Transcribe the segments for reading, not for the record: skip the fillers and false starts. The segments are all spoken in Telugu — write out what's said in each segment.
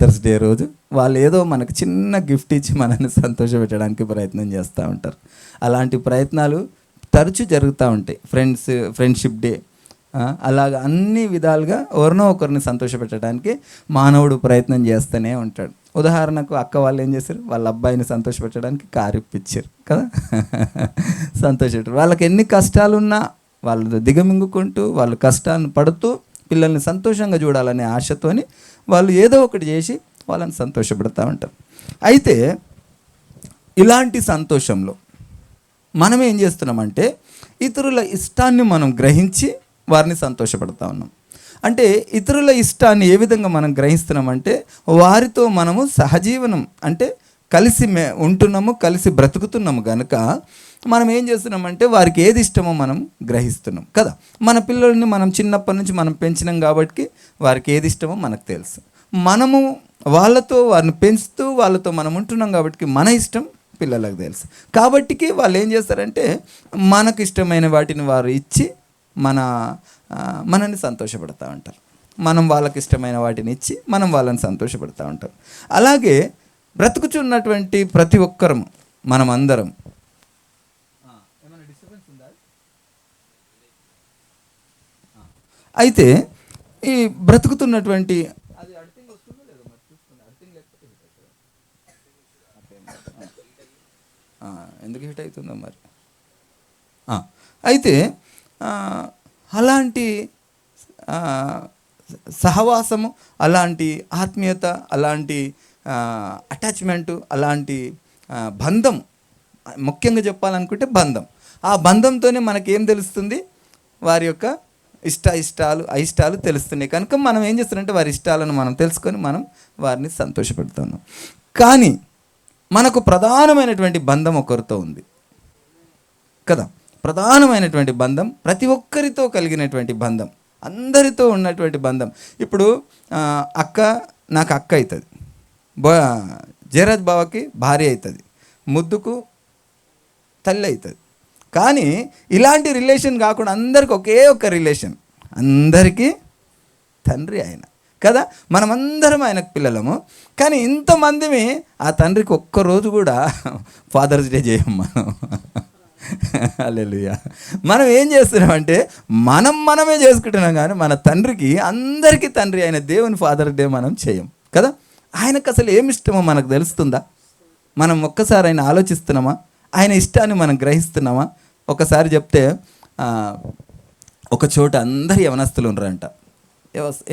మదర్స్ డే రోజు వాళ్ళు ఏదో మనకు చిన్న గిఫ్ట్ ఇచ్చి మనల్ని సంతోషపెట్టడానికి ప్రయత్నం చేస్తూ ఉంటారు. అలాంటి ప్రయత్నాలు తరచూ జరుగుతూ ఉంటాయి. ఫ్రెండ్షిప్ డే అలాగ అన్ని విధాలుగా ఎవరినో ఒకరిని సంతోషపెట్టడానికి మానవుడు ప్రయత్నం చేస్తూనే ఉంటాడు. ఉదాహరణకు అక్క వాళ్ళు ఏం చేశారు, వాళ్ళ అబ్బాయిని సంతోషపెట్టడానికి కారు ఇప్పించారు కదా. సంతోషపెట్టారు. వాళ్ళకి ఎన్ని కష్టాలున్నా వాళ్ళు దిగమింగుకుంటూ వాళ్ళు కష్టాన్ని పడుతూ పిల్లల్ని సంతోషంగా చూడాలనే ఆశతోని వాళ్ళు ఏదో ఒకటి చేసి వాళ్ళని సంతోషపెడతా ఉంటారు. అయితే ఇలాంటి సంతోషంలో మనం ఏం చేస్తున్నామంటే ఇతరుల ఇష్టాన్ని మనం గ్రహించి వారిని సంతోషపడతా ఉన్నాం. అంటే ఇతరుల ఇష్టాన్ని ఏ విధంగా మనం గ్రహిస్తున్నామంటే వారితో మనము సహజీవనం అంటే కలిసి ఉంటున్నాము, కలిసి బ్రతుకుతున్నాము కనుక మనం ఏం చేస్తున్నామంటే వారికి ఏది ఇష్టమో మనం గ్రహిస్తున్నాం కదా. మన పిల్లల్ని మనం చిన్నప్పటి నుంచి మనం పెంచినాం కాబట్టి వారికి ఏది ఇష్టమో మనకు తెలుసు. మనము వాళ్ళతో వారిని పెంచుతూ వాళ్ళతో మనం ఉంటున్నాం కాబట్టి మన ఇష్టం పిల్లలకు తెలుసు. కాబట్టికి వాళ్ళు ఏం చేస్తారంటే మనకు ఇష్టమైన వాటిని వారు ఇచ్చి మనల్ని సంతోషపడతా ఉంటారు. మనం వాళ్ళకి ఇష్టమైన వాటిని ఇచ్చి మనం వాళ్ళని సంతోషపడతా ఉంటాం. అలాగే బ్రతుకుచున్నటువంటి ప్రతి ఒక్కరము మనం అందరం అయితే ఈ బ్రతుకుతున్నటువంటి అది అర్థంగా వస్తుందో లేదో మరి చూసుకోండి. అర్థం లేకపోతే ఎందుకు హిట్ అవుతుందో మరి. అయితే అలాంటి సహవాసము, అలాంటి ఆత్మీయత, అలాంటి అటాచ్మెంటు, అలాంటి బంధం, ముఖ్యంగా చెప్పాలనుకుంటే బంధం. ఆ బంధంతోనే మనకేం తెలుస్తుంది, వారి యొక్క ఇష్టాలు అయిష్టాలు తెలుస్తున్నాయి. కనుక మనం ఏం చేస్తున్నామంటే వారి ఇష్టాలను మనం తెలుసుకొని మనం వారిని సంతోషపెడుతున్నాం. కానీ మనకు ప్రధానమైనటువంటి బంధం ఒకరితో ఉంది కదా. ప్రధానమైనటువంటి బంధం ప్రతి ఒక్కరితో కలిగినటువంటి బంధం, అందరితో ఉన్నటువంటి బంధం. ఇప్పుడు నాకు అక్క అవుతుంది, జయరాజ్ బావకి భార్య అవుతుంది, ముద్దుకు తల్లి అవుతుంది. కానీ ఇలాంటి రిలేషన్ కాకుండా అందరికి ఒకే ఒక రిలేషన్, అందరికీ తండ్రి ఆయన కదా. మనమందరం ఆయనకు పిల్లలము. కానీ ఇంతమందిమి ఆ తండ్రికి ఒక్కరోజు కూడా ఫాదర్స్ డే చేయం మనం. హల్లెలూయా. మనం ఏం చేస్తున్నామంటే మనమే చేసుకుంటున్నాం, కానీ మన తండ్రికి, అందరికీ తండ్రి అయిన దేవుని ఫాదర్ డే మనం చేయం కదా. ఆయనకు అసలు ఏమి ఇష్టమో మనకు తెలుస్తుందా? మనం ఒక్కసారి ఆయన ఆలోచిస్తున్నామా? ఆయన ఇష్టాన్ని మనం గ్రహిస్తున్నామా? ఒకసారి చెప్తే ఒక చోట అందరు యవనస్తులు ఉన్నారంట.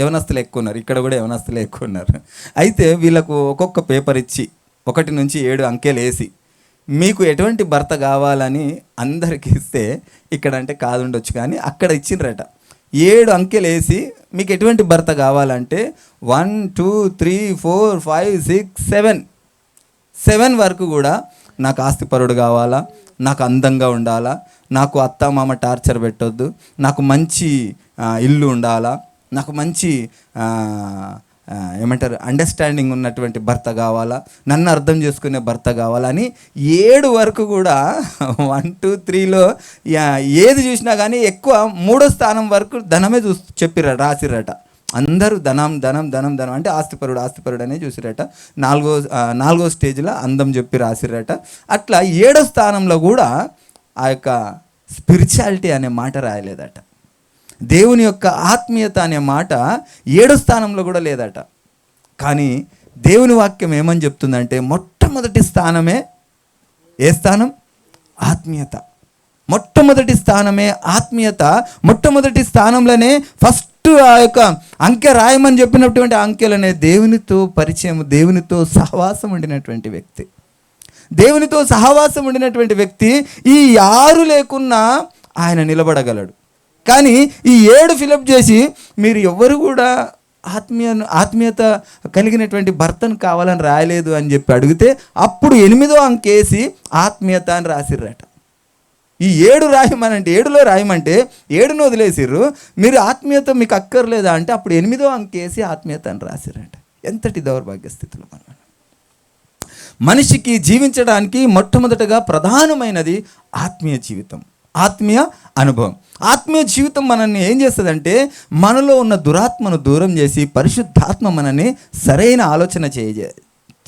యవనస్తులు ఎక్కువ ఉన్నారు, ఇక్కడ కూడా యవనస్తులు ఎక్కువ ఉన్నారు. అయితే వీళ్ళకు ఒక్కొక్క పేపర్ ఇచ్చి 1 నుంచి 7 అంకెలు వేసి మీకు ఎటువంటి భర్త కావాలని అందరికి ఇస్తే, ఇక్కడ అంటే కాదుండొచ్చు కానీ అక్కడ ఇచ్చిండ్రట. 7 అంకెలు వేసి మీకు ఎటువంటి భర్త కావాలంటే 1 2 3 4 5 6 7 వరకు కూడా నాకు ఆస్తిపరుడు కావాలా, నాకు అందంగా ఉండాలా, నాకు అత్తామామ టార్చర్ పెట్టొద్దు, నాకు మంచి ఇల్లు ఉండాలా, నాకు మంచి అండర్స్టాండింగ్ ఉన్నటువంటి భర్త కావాలా, నన్ను అర్థం చేసుకునే భర్త కావాలని 7 వరకు కూడా 1 2 3లో ఏది చూసినా కానీ ఎక్కువ 3వ స్థానం వరకు ధనమే రాసిరట. అందరూ ధనం అంటే ఆస్తిపరుడు అనే చూసిరట. 4వ స్టేజ్లో అందం చెప్పి రాసిరట. అట్లా 7వ స్థానంలో కూడా ఆ యొక్క స్పిరిచువాలిటీ అనే మాట రాయలేదట. దేవుని యొక్క ఆత్మీయత అనే మాట 7వ స్థానంలో కూడా లేదట. కానీ దేవుని వాక్యం ఏమని చెప్తుందంటే మొట్టమొదటి స్థానమే ఏ స్థానం? ఆత్మీయత. మొట్టమొదటి స్థానమే ఆత్మీయత. మొట్టమొదటి స్థానంలోనే ఫస్ట్ ఆ యొక్క అంకె రాయమని చెప్పినటువంటి అంకెలనే దేవునితో పరిచయం, దేవునితో సహవాసం ఉండినటువంటి వ్యక్తి. దేవునితో సహవాసం ఉండినటువంటి వ్యక్తి ఈ 6 లేకున్నా ఆయన నిలబడగలడు. కానీ ఈ 7 ఫిలప్ చేసి మీరు ఎవ్వరు కూడా ఆత్మీయత కలిగినటువంటి భర్తను కావాలని రాయలేదు అని చెప్పి అడిగితే అప్పుడు 8వ అంకేసి ఆత్మీయత అని రాసిర్రట. ఈ 7 రాయమనంటే 7లో రాయమంటే 7ను వదిలేసిర్రు. మీరు ఆత్మీయత మీకు అక్కర్లేదా అంటే అప్పుడు 8వ అంకేసి ఆత్మీయత అని రాసిర్రట. ఎంతటి దౌర్భాగ్య స్థితిలో మనం. మనిషికి జీవించడానికి మొట్టమొదటగా ప్రధానమైనది ఆత్మీయ జీవితం. ఆత్మీయ అనుభవం. ఆత్మీయ జీవితం మనల్ని ఏం చేస్తుందంటే మనలో ఉన్న దురాత్మను దూరం చేసి పరిశుద్ధాత్మ మనల్ని సరైన ఆలోచన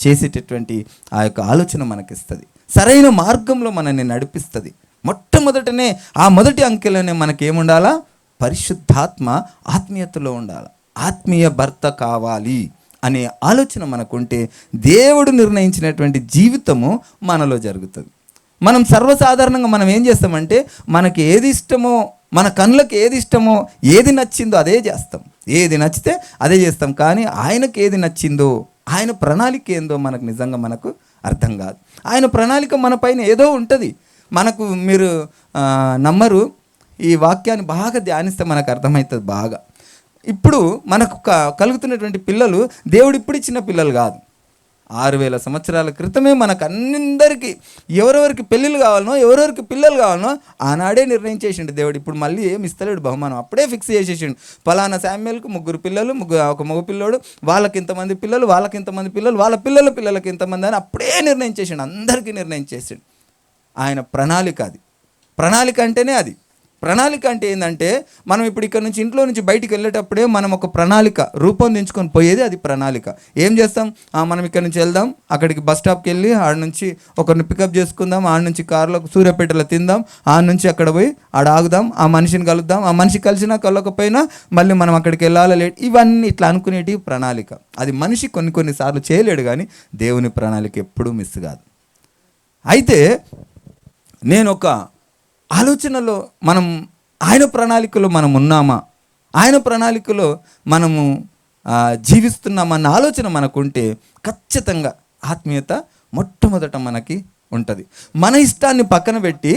చేసేటటువంటి ఆ యొక్క ఆలోచన మనకిస్తుంది. సరైన మార్గంలో మనల్ని నడిపిస్తుంది. మొట్టమొదటనే ఆ మొదటి అంకెలోనే మనకేముండాలా? పరిశుద్ధాత్మ ఆత్మీయతలో ఉండాలి. ఆత్మీయ భర్త కావాలి అనే ఆలోచన మనకుంటే దేవుడు నిర్ణయించినటువంటి జీవితము మనలో జరుగుతుంది. మనం సర్వసాధారణంగా మనం ఏం చేస్తామంటే మనకి ఏది ఇష్టమో, మన కళ్ళకి ఏది ఇష్టమో, ఏది నచ్చిందో అదే చేస్తాం. ఏది నచ్చితే అదే చేస్తాం. కానీ ఆయనకి ఏది నచ్చిందో, ఆయన ప్రణాళిక ఏందో మనకు అర్థం కాదు. ఆయన ప్రణాళిక మన పైన ఏదో ఉంటుంది. మనకు మీరు నమ్మరు, ఈ వాక్యాన్ని బాగా ధ్యానిస్తే మనకు అర్థమవుతుంది బాగా. ఇప్పుడు మనకు కలుగుతున్నటువంటి పిల్లలు దేవుడు ఇప్పుడు ఇచ్చిన పిల్లలు కాదు. 6000 సంవత్సరాల క్రితమే మనకు అందరికీ ఎవరెవరికి పెళ్ళిళ్ళు కావాలనో, ఎవరెవరికి పిల్లలు కావాలనో ఆనాడే నిర్ణయించేసిండు దేవుడు. ఇప్పుడు మళ్ళీ ఏమి ఇస్తలేడు బహుమానం, అప్పుడే ఫిక్స్ చేసేసిండు. పలానా శామ్యుయల్కు 3 పిల్లలు, ఒక మగ పిల్లోడు, వాళ్ళకి ఇంతమంది పిల్లలు, వాళ్ళకి ఇంతమంది పిల్లలు, వాళ్ళ పిల్లలకి ఇంతమంది అని అప్పుడే నిర్ణయించేసిండు. అందరికీ నిర్ణయించేసిండు. ఆయన ప్రణాళిక అది. ప్రణాళిక అంటేనే అది. ప్రణాళిక అంటే ఏంటంటే మనం ఇప్పుడు ఇక్కడ నుంచి ఇంట్లో నుంచి బయటికి వెళ్ళేటప్పుడే మనం ఒక ప్రణాళిక రూపొందించుకొని పోయేది అది ప్రణాళిక. ఏం చేస్తాం? మనం ఇక్కడ నుంచి వెళ్దాం, అక్కడికి బస్ స్టాప్కి వెళ్ళి ఆడ నుంచి ఒకరిని పికప్ చేసుకుందాం, ఆడ నుంచి కారులో సూర్యాపేటలో తిందాం, ఆడ నుంచి అక్కడ పోయి ఆడ ఆగుదాం, ఆ మనిషిని కలుద్దాం, ఆ మనిషి కలిసినా కలవకపోయినా మళ్ళీ మనం అక్కడికి వెళ్ళాలి లేట్, ఇవన్నీ ఇట్లా అనుకునేటి ప్రణాళిక. అది మనిషి కొన్నిసార్లు చేయలేడు, కానీ దేవుని ప్రణాళిక ఎప్పుడూ మిస్ కాదు. అయితే నేను ఒక ఆలోచనలో మనం ఆయన ప్రణాళికలో మనం ఉన్నామా, ఆయన ప్రణాళికలో మనము జీవిస్తున్నామన్న ఆలోచన మనకుంటే ఖచ్చితంగా ఆత్మీయత మొట్టమొదట మనకి ఉంటుంది. మన ఇష్టాన్ని పక్కన పెట్టి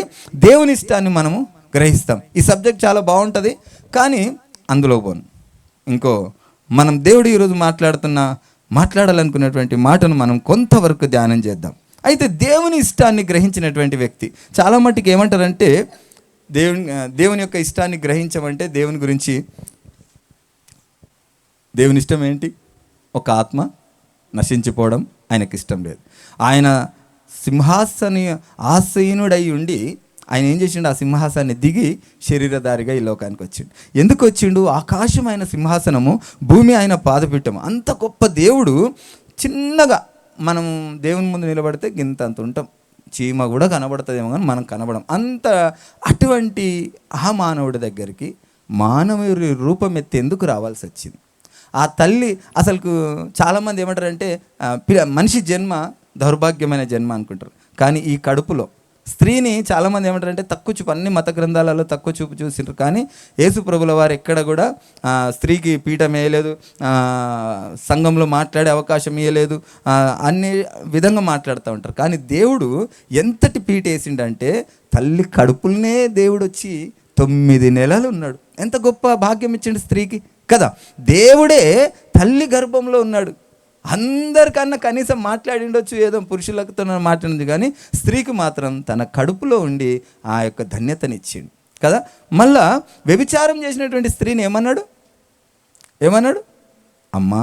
దేవుని ఇష్టాన్ని మనము గ్రహిస్తాం. ఈ సబ్జెక్ట్ చాలా బాగుంటుంది, కానీ అందులో పోను. మనం దేవుడు ఈరోజు మాట్లాడాలనుకున్నటువంటి మాటను మనం కొంతవరకు ధ్యానం చేద్దాం. అయితే దేవుని ఇష్టాన్ని గ్రహించినటువంటి వ్యక్తి చాలా మట్టుకు ఏమంటారంటే దేవుని యొక్క ఇష్టాన్ని గ్రహించమంటే దేవుని ఇష్టం ఏంటి? ఒక ఆత్మ నశించిపోవడం ఆయనకి ఇష్టం లేదు. ఆయన ఆసీనుడై ఉండి ఆయన ఏం చేసిండు? ఆ సింహాసాన్ని దిగి శరీరధారిగా ఈ లోకానికి వచ్చిండు. ఎందుకు వచ్చిండు? ఆకాశం ఆయన సింహాసనము, భూమి ఆయన పాదపీఠము. అంత గొప్ప దేవుడు చిన్నగా మనం దేవుని ముందు నిలబడితే గింతంత ఉంటాం, చీమ కూడా కనబడుతుందేమో కానీ మనం కనబడం. అటువంటి ఆ మానవుడి దగ్గరికి మానవుడి రూపం ఎత్తి ఎందుకు రావాల్సి వచ్చింది? ఆ తల్లి అసలుకు చాలామంది ఏమంటారంటే మనిషి జన్మ దౌర్భాగ్యమైన జన్మ అనుకుంటారు. కానీ ఈ కడుపులో స్త్రీని చాలామంది ఏమంటారంటే తక్కువ చూపు, అన్ని మత గ్రంథాలలో తక్కువ చూపు చూసింటారు. కానీ యేసు ప్రభుల వారు ఎక్కడ కూడా స్త్రీకి పీఠం వేయలేదు, సంఘంలో మాట్లాడే అవకాశం ఇవ్వలేదు, అన్ని విధంగా మాట్లాడుతూ ఉంటారు. కానీ దేవుడు ఎంతటి పీఠ వేసిండంటే తల్లి కడుపులనే దేవుడు వచ్చి 9 నెలలు ఉన్నాడు. ఎంత గొప్ప భాగ్యం ఇచ్చిండు స్త్రీకి కదా! దేవుడే తల్లి గర్భంలో ఉన్నాడు. అందరికన్నా కనీసం మాట్లాడిండొచ్చు, ఏదో పురుషులతో మాట్లాడింది, కానీ స్త్రీకి మాత్రం తన కడుపులో ఉండి ఆ యొక్క ధన్యతనిచ్చిండు కదా! మళ్ళా వ్యభిచారం చేసినటువంటి స్త్రీని ఏమన్నాడు? అమ్మా,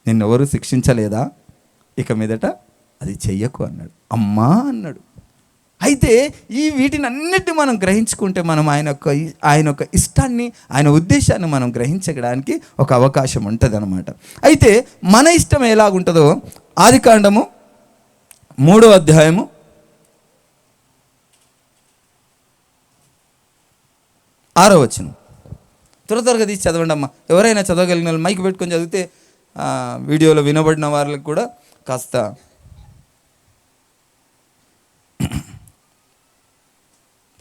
నిన్నెవరు శిక్షించలేదా? ఇక మీదట అది చెయ్యకు అన్నాడు. అమ్మా అన్నాడు. అయితే వీటిని అన్నిటి మనం గ్రహించుకుంటే మనం ఆయన యొక్క ఇష్టాన్ని, ఆయన ఉద్దేశాన్ని మనం గ్రహించడానికి ఒక అవకాశం ఉంటుంది అన్నమాట. అయితే మన ఇష్టం ఎలాగుంటుందో ఆదికాండము 3వ అధ్యాయము 6వ వచనం త్వరగా తీసి చదవండి అమ్మా. ఎవరైనా చదవగలిగిన వాళ్ళు మైక్ పెట్టుకొని చదివితే వీడియోలో వినబడిన వాళ్ళకి కూడా కాస్త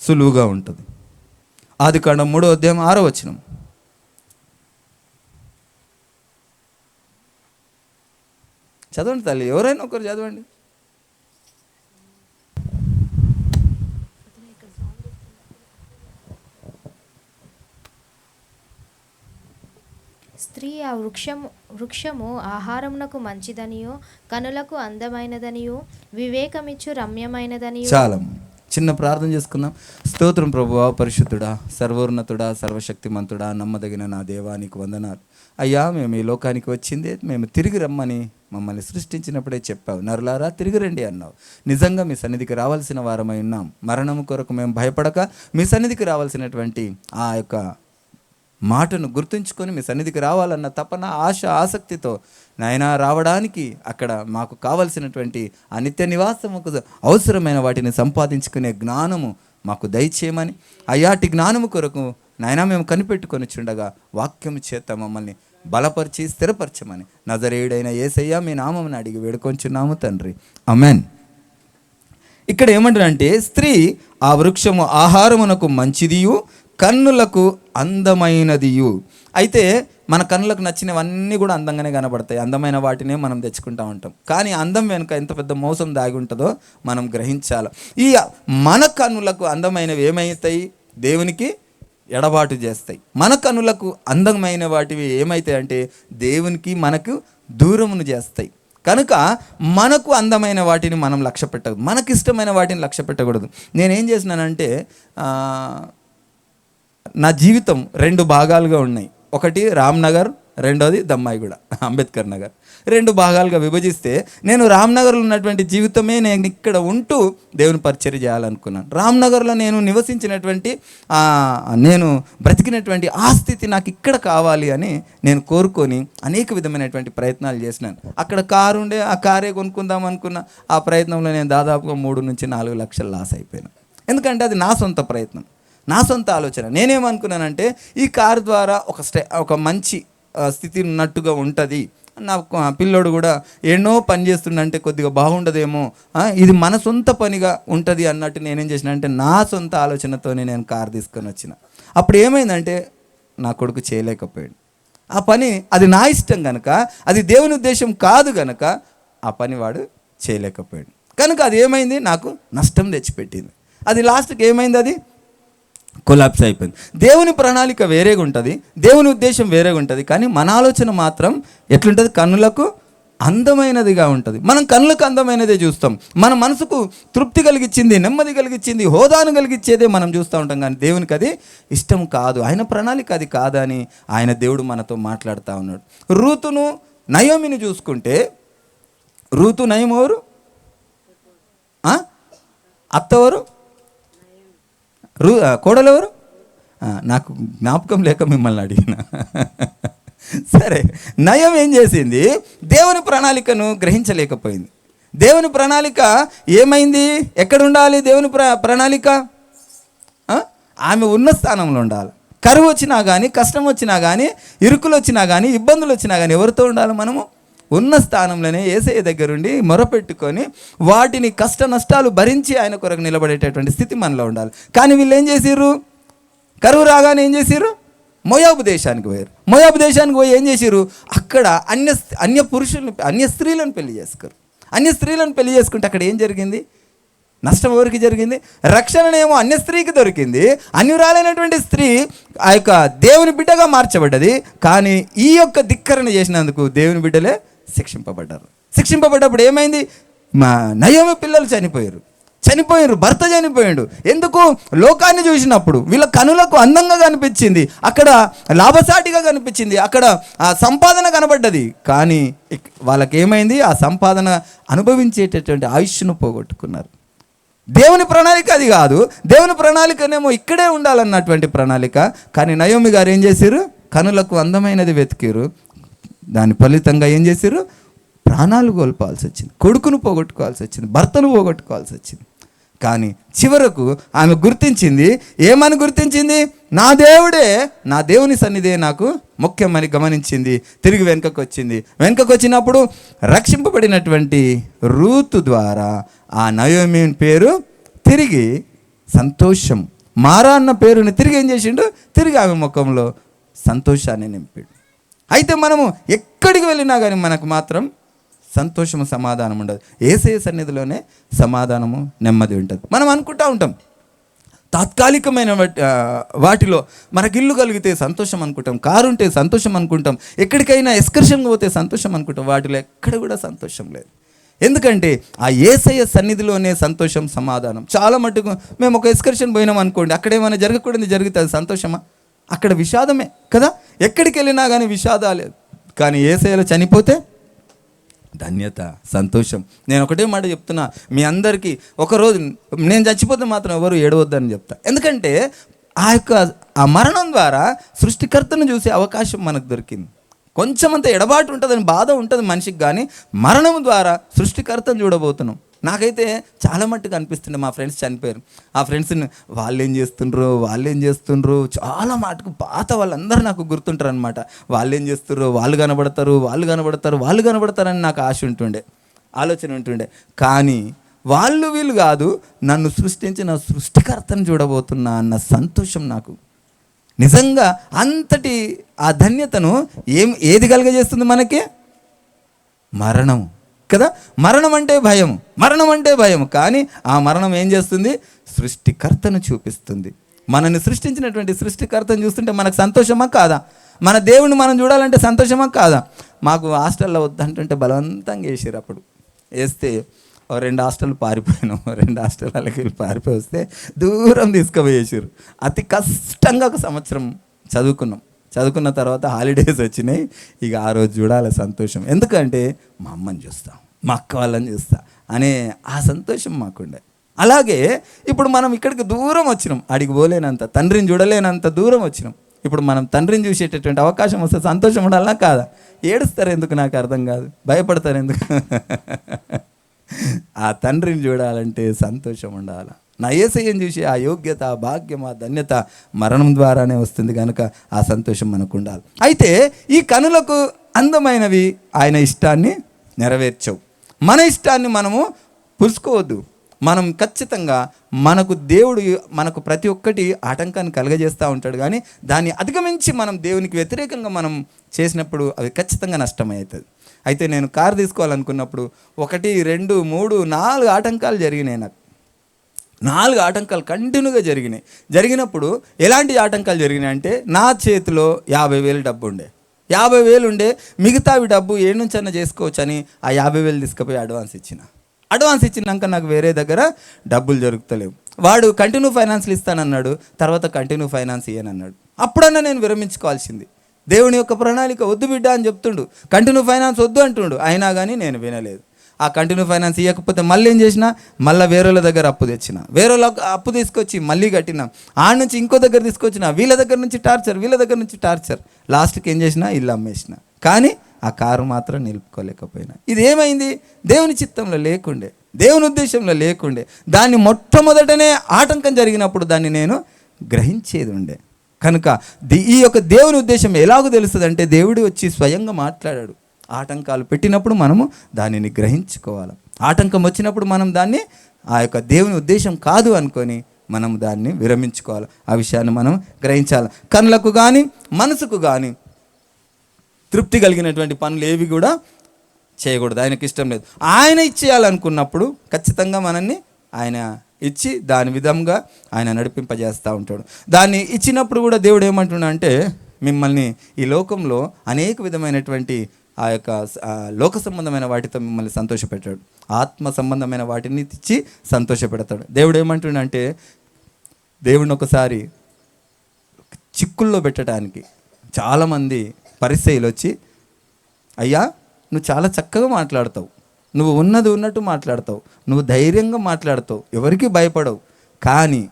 సులువుగా ఉంటుంది. ఆదికాండం 3వ అధ్యాయం 6వ వచనం. చదవండి తల్లి, ఎవరైనా ఒకరు చదవండి. స్త్రీ ఆ వృక్షము ఆహారమునకు మంచిదనియో, కనులకు అందమైనదనియో, వివేకమిచ్చు రమ్యమైనదనియో. చాలా చిన్న ప్రార్థన చేసుకుందాం. స్తోత్రం ప్రభువా, పరిశుద్ధుడా, సర్వోన్నతుడా, సర్వశక్తిమంతుడా, నమ్మదగిన నా దేవానికి వందనాలు. అయ్యా, మేము ఈ లోకానికి వచ్చిందే మేము తిరిగి రమ్మని మమ్మల్ని సృష్టించినప్పుడే చెప్పావు. నరులారా తిరిగి రండి అన్నావు. నిజంగా మీ సన్నిధికి రావాల్సిన వారమై ఉన్నాం. మరణం కొరకు మేము భయపడక మీ సన్నిధికి రావాల్సినటువంటి ఆ యొక్క మాటను గుర్తుంచుకొని మీ సన్నిధికి రావాలన్న తపన, ఆశ, ఆసక్తితో నాయన రావడానికి అక్కడ మాకు కావలసినటువంటి ఆ నిత్య నివాసముకు అవసరమైన వాటిని సంపాదించుకునే జ్ఞానము మాకు దయచేయమని, అయ్యాటి జ్ఞానము కొరకు నాయన మేము కనిపెట్టుకొని చుండగా వాక్యము చేత మమ్మల్ని బలపరిచి స్థిరపరచమని నజరేయుడైన యేసయ్య మీ నామమును అడిగి వేడుకొంచున్నాము తండ్రి, ఆమేన్. ఇక్కడ ఏమంటారంటే, స్త్రీ ఆ వృక్షము ఆహారమునకు మంచిదియు కన్నులకు అందమైనదియు. అయితే మన కన్నులకు నచ్చినవన్నీ కూడా అందంగానే కనబడతాయి. అందమైన వాటినే మనం తెచ్చుకుంటూ ఉంటాం. కానీ అందం వెనుక ఎంత పెద్ద మోసం దాగి ఉంటుందో మనం గ్రహించాలి. ఈ మన కన్నులకు అందమైనవి ఏమవుతాయి? దేవునికి ఎడబాటు చేస్తాయి. మన కన్నులకు అందమైన వాటివి ఏమవుతాయి అంటే దేవునికి మనకు దూరమును చేస్తాయి. కనుక మనకు అందమైన వాటిని మనం లక్ష్య పెట్టకూడదు, మనకి ఇష్టమైన వాటిని లక్ష్య పెట్టకూడదు. నేనేం చేసినానంటే, నా జీవితం 2 భాగాలుగా ఉన్నాయి. ఒకటి రామ్నగర్, రెండోది దమ్మాయిగూడ, అంబేద్కర్ నగర్. 2 భాగాలుగా విభజిస్తే నేను రామ్నగర్లో ఉన్నటువంటి జీవితమే నేను ఇక్కడ ఉంటూ దేవుని పరిచర్య చేయాలనుకున్నాను. రామ్నగర్లో నేను నివసించినటువంటి నేను బ్రతికినటువంటి ఆ స్థితి నాకు ఇక్కడ కావాలి అని నేను కోరుకొని అనేక విధమైనటువంటి ప్రయత్నాలు చేసినాను. అక్కడ కారు ఉండే, ఆ కారే కొనుక్కుందాం అనుకున్న ఆ ప్రయత్నంలో నేను దాదాపుగా 3 నుంచి 4 లక్షలు లాస్ అయిపోయాను. ఎందుకంటే అది నా సొంత ప్రయత్నం, నా సొంత ఆలోచన. నేనేమనుకున్నానంటే ఈ కారు ద్వారా ఒక మంచి స్థితి ఉన్నట్టుగా ఉంటుంది. నా పిల్లోడు కూడా ఎన్నో పని చేస్తుండంటే కొద్దిగా బాగుండదేమో, ఇది మన సొంత పనిగా ఉంటుంది అన్నట్టు నేనేం చేసిన అంటే నా సొంత ఆలోచనతోనే నేను కారు తీసుకొని వచ్చిన. అప్పుడు ఏమైందంటే నా కొడుకు చేయలేకపోయాడు ఆ పని. అది నా ఇష్టం కనుక, అది దేవుని ఉద్దేశం కాదు కనుక ఆ పని వాడు చేయలేకపోయాడు. కనుక అది ఏమైంది, నాకు నష్టం తెచ్చిపెట్టింది. అది లాస్ట్కి ఏమైంది, అది కొలాప్స్ అయిపోయింది. దేవుని ప్రణాళిక వేరేగా ఉంటుంది, దేవుని ఉద్దేశం వేరేగా ఉంటుంది. కానీ మన ఆలోచన మాత్రం ఎట్లుంటుంది, కన్నులకు అందమైనదిగా ఉంటుంది. మనం కన్నులకు అందమైనదే చూస్తాం. మన మనసుకు తృప్తి కలిగించింది, నెమ్మది కలిగించింది, హోదాను కలిగించేదే మనం చూస్తూ ఉంటాం. కానీ దేవునికి అది ఇష్టం కాదు, ఆయన ప్రణాళిక అది కాదని ఆయన దేవుడు మనతో మాట్లాడుతూ ఉన్నాడు. రూతును నయోమిని చూసుకుంటే, రూతు నయం ఎవరు, అత్తవరు, కోడలెవరు, నాకు జ్ఞాపకం లేక మిమ్మల్ని అడిగిన. సరే, నయం ఏం చేసింది, దేవుని ప్రణాళికను గ్రహించలేకపోయింది. దేవుని ప్రణాళిక ఏమైంది, ఎక్కడ ఉండాలి దేవుని ప్రణాళిక? ఆమె ఉన్న స్థానంలో ఉండాలి. కరువు వచ్చినా కానీ, కష్టం వచ్చినా కానీ, ఇరుకులు వచ్చినా కానీ, ఇబ్బందులు వచ్చినా కానీ ఎవరితో ఉండాలి? మనము ఉన్న స్థానంలోనే యేసయ్య దగ్గరుండి మొరపెట్టుకొని వాటిని కష్ట నష్టాలు భరించి ఆయన కొరకు నిలబడేటటువంటి స్థితి మనలో ఉండాలి. కానీ వీళ్ళు ఏం చేసిర్రు, కరువు రాగానే ఏం చేసిర్రు, మోయాబు దేశానికి పోయారు. మోయాబు దేశానికి పోయి ఏం చేసిర్రు, అక్కడ అన్య పురుషులను, అన్య స్త్రీలను పెళ్లి చేసుకోరు. అన్య స్త్రీలను పెళ్లి చేసుకుంటే అక్కడ ఏం జరిగింది, నష్టం ఎవరికి జరిగింది? రక్షణనేమో అన్య స్త్రీకి దొరికింది, అన్యురాలైనటువంటి స్త్రీ ఆ యొక్క దేవుని బిడ్డగా మార్చబడ్డది. కానీ ఈ యొక్క ధిక్కరణ చేసినందుకు దేవుని బిడ్డలే శిక్షింపబడ్డారు. శిక్షింపబడ్డప్పుడు ఏమైంది, మా నయోమి పిల్లలు చనిపోయారు, భర్త చనిపోయాడు. ఎందుకు? లోకాన్ని చూసినప్పుడు వీళ్ళ కనులకు అందంగా కనిపించింది, అక్కడ లాభసాటిగా కనిపించింది, అక్కడ ఆ సంపాదన కనబడ్డది. కానీ వాళ్ళకి ఏమైంది, ఆ సంపాదన అనుభవించేటటువంటి ఆయుష్ను పోగొట్టుకున్నారు. దేవుని ప్రణాళిక అది కాదు. దేవుని ప్రణాళికనేమో ఇక్కడే ఉండాలన్నటువంటి ప్రణాళిక. కానీ నయోమి గారు ఏం చేశారు, కనులకు అందమైనది వెతికారు, దాని ఫలితంగా ఏం చేశారు, ప్రాణాలు కోల్పోవాల్సి వచ్చింది, కొడుకును పోగొట్టుకోవాల్సి వచ్చింది, భర్తను పోగొట్టుకోవాల్సి వచ్చింది. కానీ చివరకు ఆమె గుర్తించింది, ఏమని గుర్తించింది, నా దేవుడే, నా దేవుని సన్నిధే నాకు ముఖ్యమని గమనించింది. తిరిగి వెనుకకు వచ్చింది. వెనుకకు వచ్చినప్పుడు రక్షింపబడినటువంటి రూతు ద్వారా ఆ నయోమి పేరు తిరిగి సంతోషం, మారా అన్న పేరుని తిరిగి ఏం చేసిండు, తిరిగి ఆమె ముఖంలో సంతోషాన్ని నింపాడు. అయితే మనము ఎక్కడికి వెళ్ళినా కానీ మనకు మాత్రం సంతోషము, సమాధానం ఉండదు. యేసయ్య సన్నిధిలోనే సమాధానము, నెమ్మది ఉంటుంది. మనం అనుకుంటూ ఉంటాం తాత్కాలికమైన వాటిలో మనకి ఇల్లు కలిగితే సంతోషం అనుకుంటాం, కారు ఉంటే సంతోషం అనుకుంటాం, ఎక్కడికైనా ఎక్స్కర్షన్కి పోతే సంతోషం అనుకుంటాం. వాటిలో ఎక్కడ కూడా సంతోషం లేదు. ఎందుకంటే ఆ యేసయ్య సన్నిధిలోనే సంతోషం, సమాధానం. చాలా మటుకు మేము ఒక ఎక్స్కర్షన్ పోయినాం అనుకోండి, అక్కడ ఏమైనా జరగకూడదు జరుగుతుంది, సంతోషమా? అక్కడ విషాదమే కదా. ఎక్కడికి వెళ్ళినా కానీ విషాదాలే. కానీ యేసయ్యలో చనిపోతే ధన్యత, సంతోషం. నేను ఒకటే మాట చెప్తున్నా మీ అందరికీ, ఒకరోజు నేను చచ్చిపోతే మాత్రం ఎవరు ఏడవద్దని చెప్తా. ఎందుకంటే ఆ మరణం ద్వారా సృష్టికర్తను చూసే అవకాశం మనకు దొరికింది. కొంచెమంత ఎడబాటు ఉంటుందని బాధ ఉంటుంది మనిషికి, కానీ మరణం ద్వారా సృష్టికర్తను చూడబోతున్నాం. నాకైతే చాలా మట్టుకు అనిపిస్తుండే, మా ఫ్రెండ్స్ చనిపోయారు, ఆ ఫ్రెండ్స్ని వాళ్ళు ఏం చేస్తుండ్రు చాలా మటుకు పాత వాళ్ళందరూ నాకు గుర్తుంటారు అనమాట. వాళ్ళు ఏం చేస్తుర్రు, వాళ్ళు కనబడతారని నాకు ఆశ ఉంటుండే, ఆలోచన ఉంటుండే. కానీ వీళ్ళు కాదు, నన్ను సృష్టించిన సృష్టికర్తను చూడబోతున్నా అన్న సంతోషం నాకు. నిజంగా అంతటి ఆ ధన్యతను ఏది కలుగజేస్తుంది మనకి? మరణం కదా. మరణం అంటే భయం, కానీ ఆ మరణం ఏం చేస్తుంది? సృష్టికర్తను చూపిస్తుంది. మనల్ని సృష్టించినటువంటి సృష్టికర్తను చూస్తుంటే మనకు సంతోషమా కాదా? మన దేవుని మనం చూడాలంటే సంతోషమా కాదా? మాకు హాస్టల్లో వద్దంటుంటే బలవంతంగా వేసారు. అప్పుడు వేస్తే 2 హాస్టల్ పారిపోయినాం. 2 హాస్టల్కి వెళ్ళి పారిపోయి వస్తే దూరం తీసుకుపోయేసారు. అతి కష్టంగా 1 సంవత్సరం చదువుకున్న తర్వాత హాలిడేస్ వచ్చినాయి. ఇక ఆ రోజు చూడాలి సంతోషం. ఎందుకంటే మా అమ్మని చూస్తా, మా అక్క వాళ్ళని చూస్తా అనే ఆ సంతోషం మాకుండే. అలాగే ఇప్పుడు మనం ఇక్కడికి దూరం వచ్చినాం, అడిగి పోలేనంత, తండ్రిని చూడలేనంత దూరం వచ్చినాం. ఇప్పుడు మనం తండ్రిని చూసేటటువంటి అవకాశం వస్తే సంతోషం ఉండాలా కాదా? ఏడుస్తారు ఎందుకు నాకు అర్థం కాదు, భయపడతారు ఎందుకు? ఆ తండ్రిని చూడాలంటే సంతోషం ఉండాలి. నా యేసయ్యను చూసి ఆ యోగ్యత, ఆ భాగ్యం, ఆ ధన్యత మరణం ద్వారానే వస్తుంది కనుక ఆ సంతోషం మనకు ఉండాలి. అయితే ఈ కనులకు అందమైనవి ఆయన ఇష్టాన్ని నెరవేర్చవు. మన ఇష్టాన్ని మనము పులుసుకోవద్దు. మనం ఖచ్చితంగా దేవుడు మనకు ప్రతి ఒక్కటి ఆటంకాన్ని కలగజేస్తూ ఉంటాడు, కానీ దాన్ని అధిగమించి మనం దేవునికి వ్యతిరేకంగా మనం చేసినప్పుడు అవి ఖచ్చితంగా నష్టమవుతుంది. అయితే నేను కారు తీసుకోవాలనుకున్నప్పుడు 1, 2, 3, 4 ఆటంకాలు జరిగినాయి. నాకు 4 ఆటంకాలు కంటిన్యూగా జరిగినప్పుడు ఎలాంటి ఆటంకాలు జరిగినాయి అంటే, నా చేతిలో 50,000 డబ్బు ఉండే, 50,000 ఉండే, మిగతావి డబ్బు ఏ నుంచన్నా చేసుకోవచ్చని ఆ 50,000 తీసుకుపోయి అడ్వాన్స్ ఇచ్చినాక నాకు వేరే దగ్గర డబ్బులు దొరుకుతలేవు. వాడు కంటిన్యూ ఫైనాన్స్లు ఇస్తానన్నాడు, తర్వాత కంటిన్యూ ఫైనాన్స్ ఇయ్యనన్నాడు. అప్పుడన్నా నేను విరమించుకోవాల్సింది. దేవుని యొక్క ప్రణాళిక వద్దు బిడ్డ అని చెప్తుండు, కంటిన్యూ ఫైనాన్స్ వద్దు అంటుండు. అయినా కానీ నేను వినలేదు. ఆ కంటిన్యూ ఫైనాన్స్ ఇవ్వకపోతే మళ్ళీ ఏం చేసినా, మళ్ళీ వేరేల దగ్గర అప్పు తెచ్చిన, వేరేల అప్పు తీసుకొచ్చి మళ్ళీ కట్టినా, ఆడ నుంచి ఇంకో దగ్గర తీసుకొచ్చిన, వీళ్ళ దగ్గర నుంచి టార్చర్, లాస్ట్కి ఏం చేసినా, ఇల్లు అమ్మేసిన. కానీ ఆ కారు మాత్రం నిలుపుకోలేకపోయినా. ఇది ఏమైంది? దేవుని చిత్తంలో లేకుండే, దేవుని ఉద్దేశంలో లేకుండే. దాన్ని మొట్టమొదటనే ఆటంకం జరిగినప్పుడు దాన్ని నేను గ్రహించేది ఉండే. కనుక ఈ యొక్క దేవుని ఉద్దేశం ఎలాగో తెలుస్తుంది అంటే, దేవుడు వచ్చి స్వయంగా మాట్లాడాడు. ఆటంకాలు పెట్టినప్పుడు మనము దానిని గ్రహించుకోవాలి. ఆటంకం వచ్చినప్పుడు మనం దాన్ని ఆ యొక్క దేవుని ఉద్దేశం కాదు అనుకొని మనం దాన్ని విరమించుకోవాలి. ఆ విషయాన్ని మనం గ్రహించాలి. కళ్ళకు కానీ మనసుకు కానీ తృప్తి కలిగినటువంటి పనులు ఏవి కూడా చేయకూడదు, ఆయనకి ఇష్టం లేదు. ఆయన ఇచ్చేయాలనుకున్నప్పుడు ఖచ్చితంగా మనల్ని ఆయన ఇచ్చి దాని విధంగా ఆయన నడిపింపజేస్తూ ఉంటాడు. దాన్ని ఇచ్చినప్పుడు కూడా దేవుడు ఏమంటున్నా అంటే, మిమ్మల్ని ఈ లోకంలో అనేక విధమైనటువంటి ఆ యొక్క లోక సంబంధమైన వాటితో మిమ్మల్ని సంతోషపెట్టాడు, ఆత్మ సంబంధమైన వాటిని ఇచ్చి సంతోషపెడతాడు. దేవుడు ఏమంటున్నా అంటే, దేవుడిని ఒకసారి చిక్కుల్లో పెట్టడానికి చాలామంది పరిసయ్యులు వచ్చి, అయ్యా నువ్వు చాలా చక్కగా మాట్లాడతావు, నువ్వు ఉన్నది ఉన్నట్టు మాట్లాడతావు, నువ్వు ధైర్యంగా మాట్లాడతావు, ఎవరికి భయపడవు, కానీ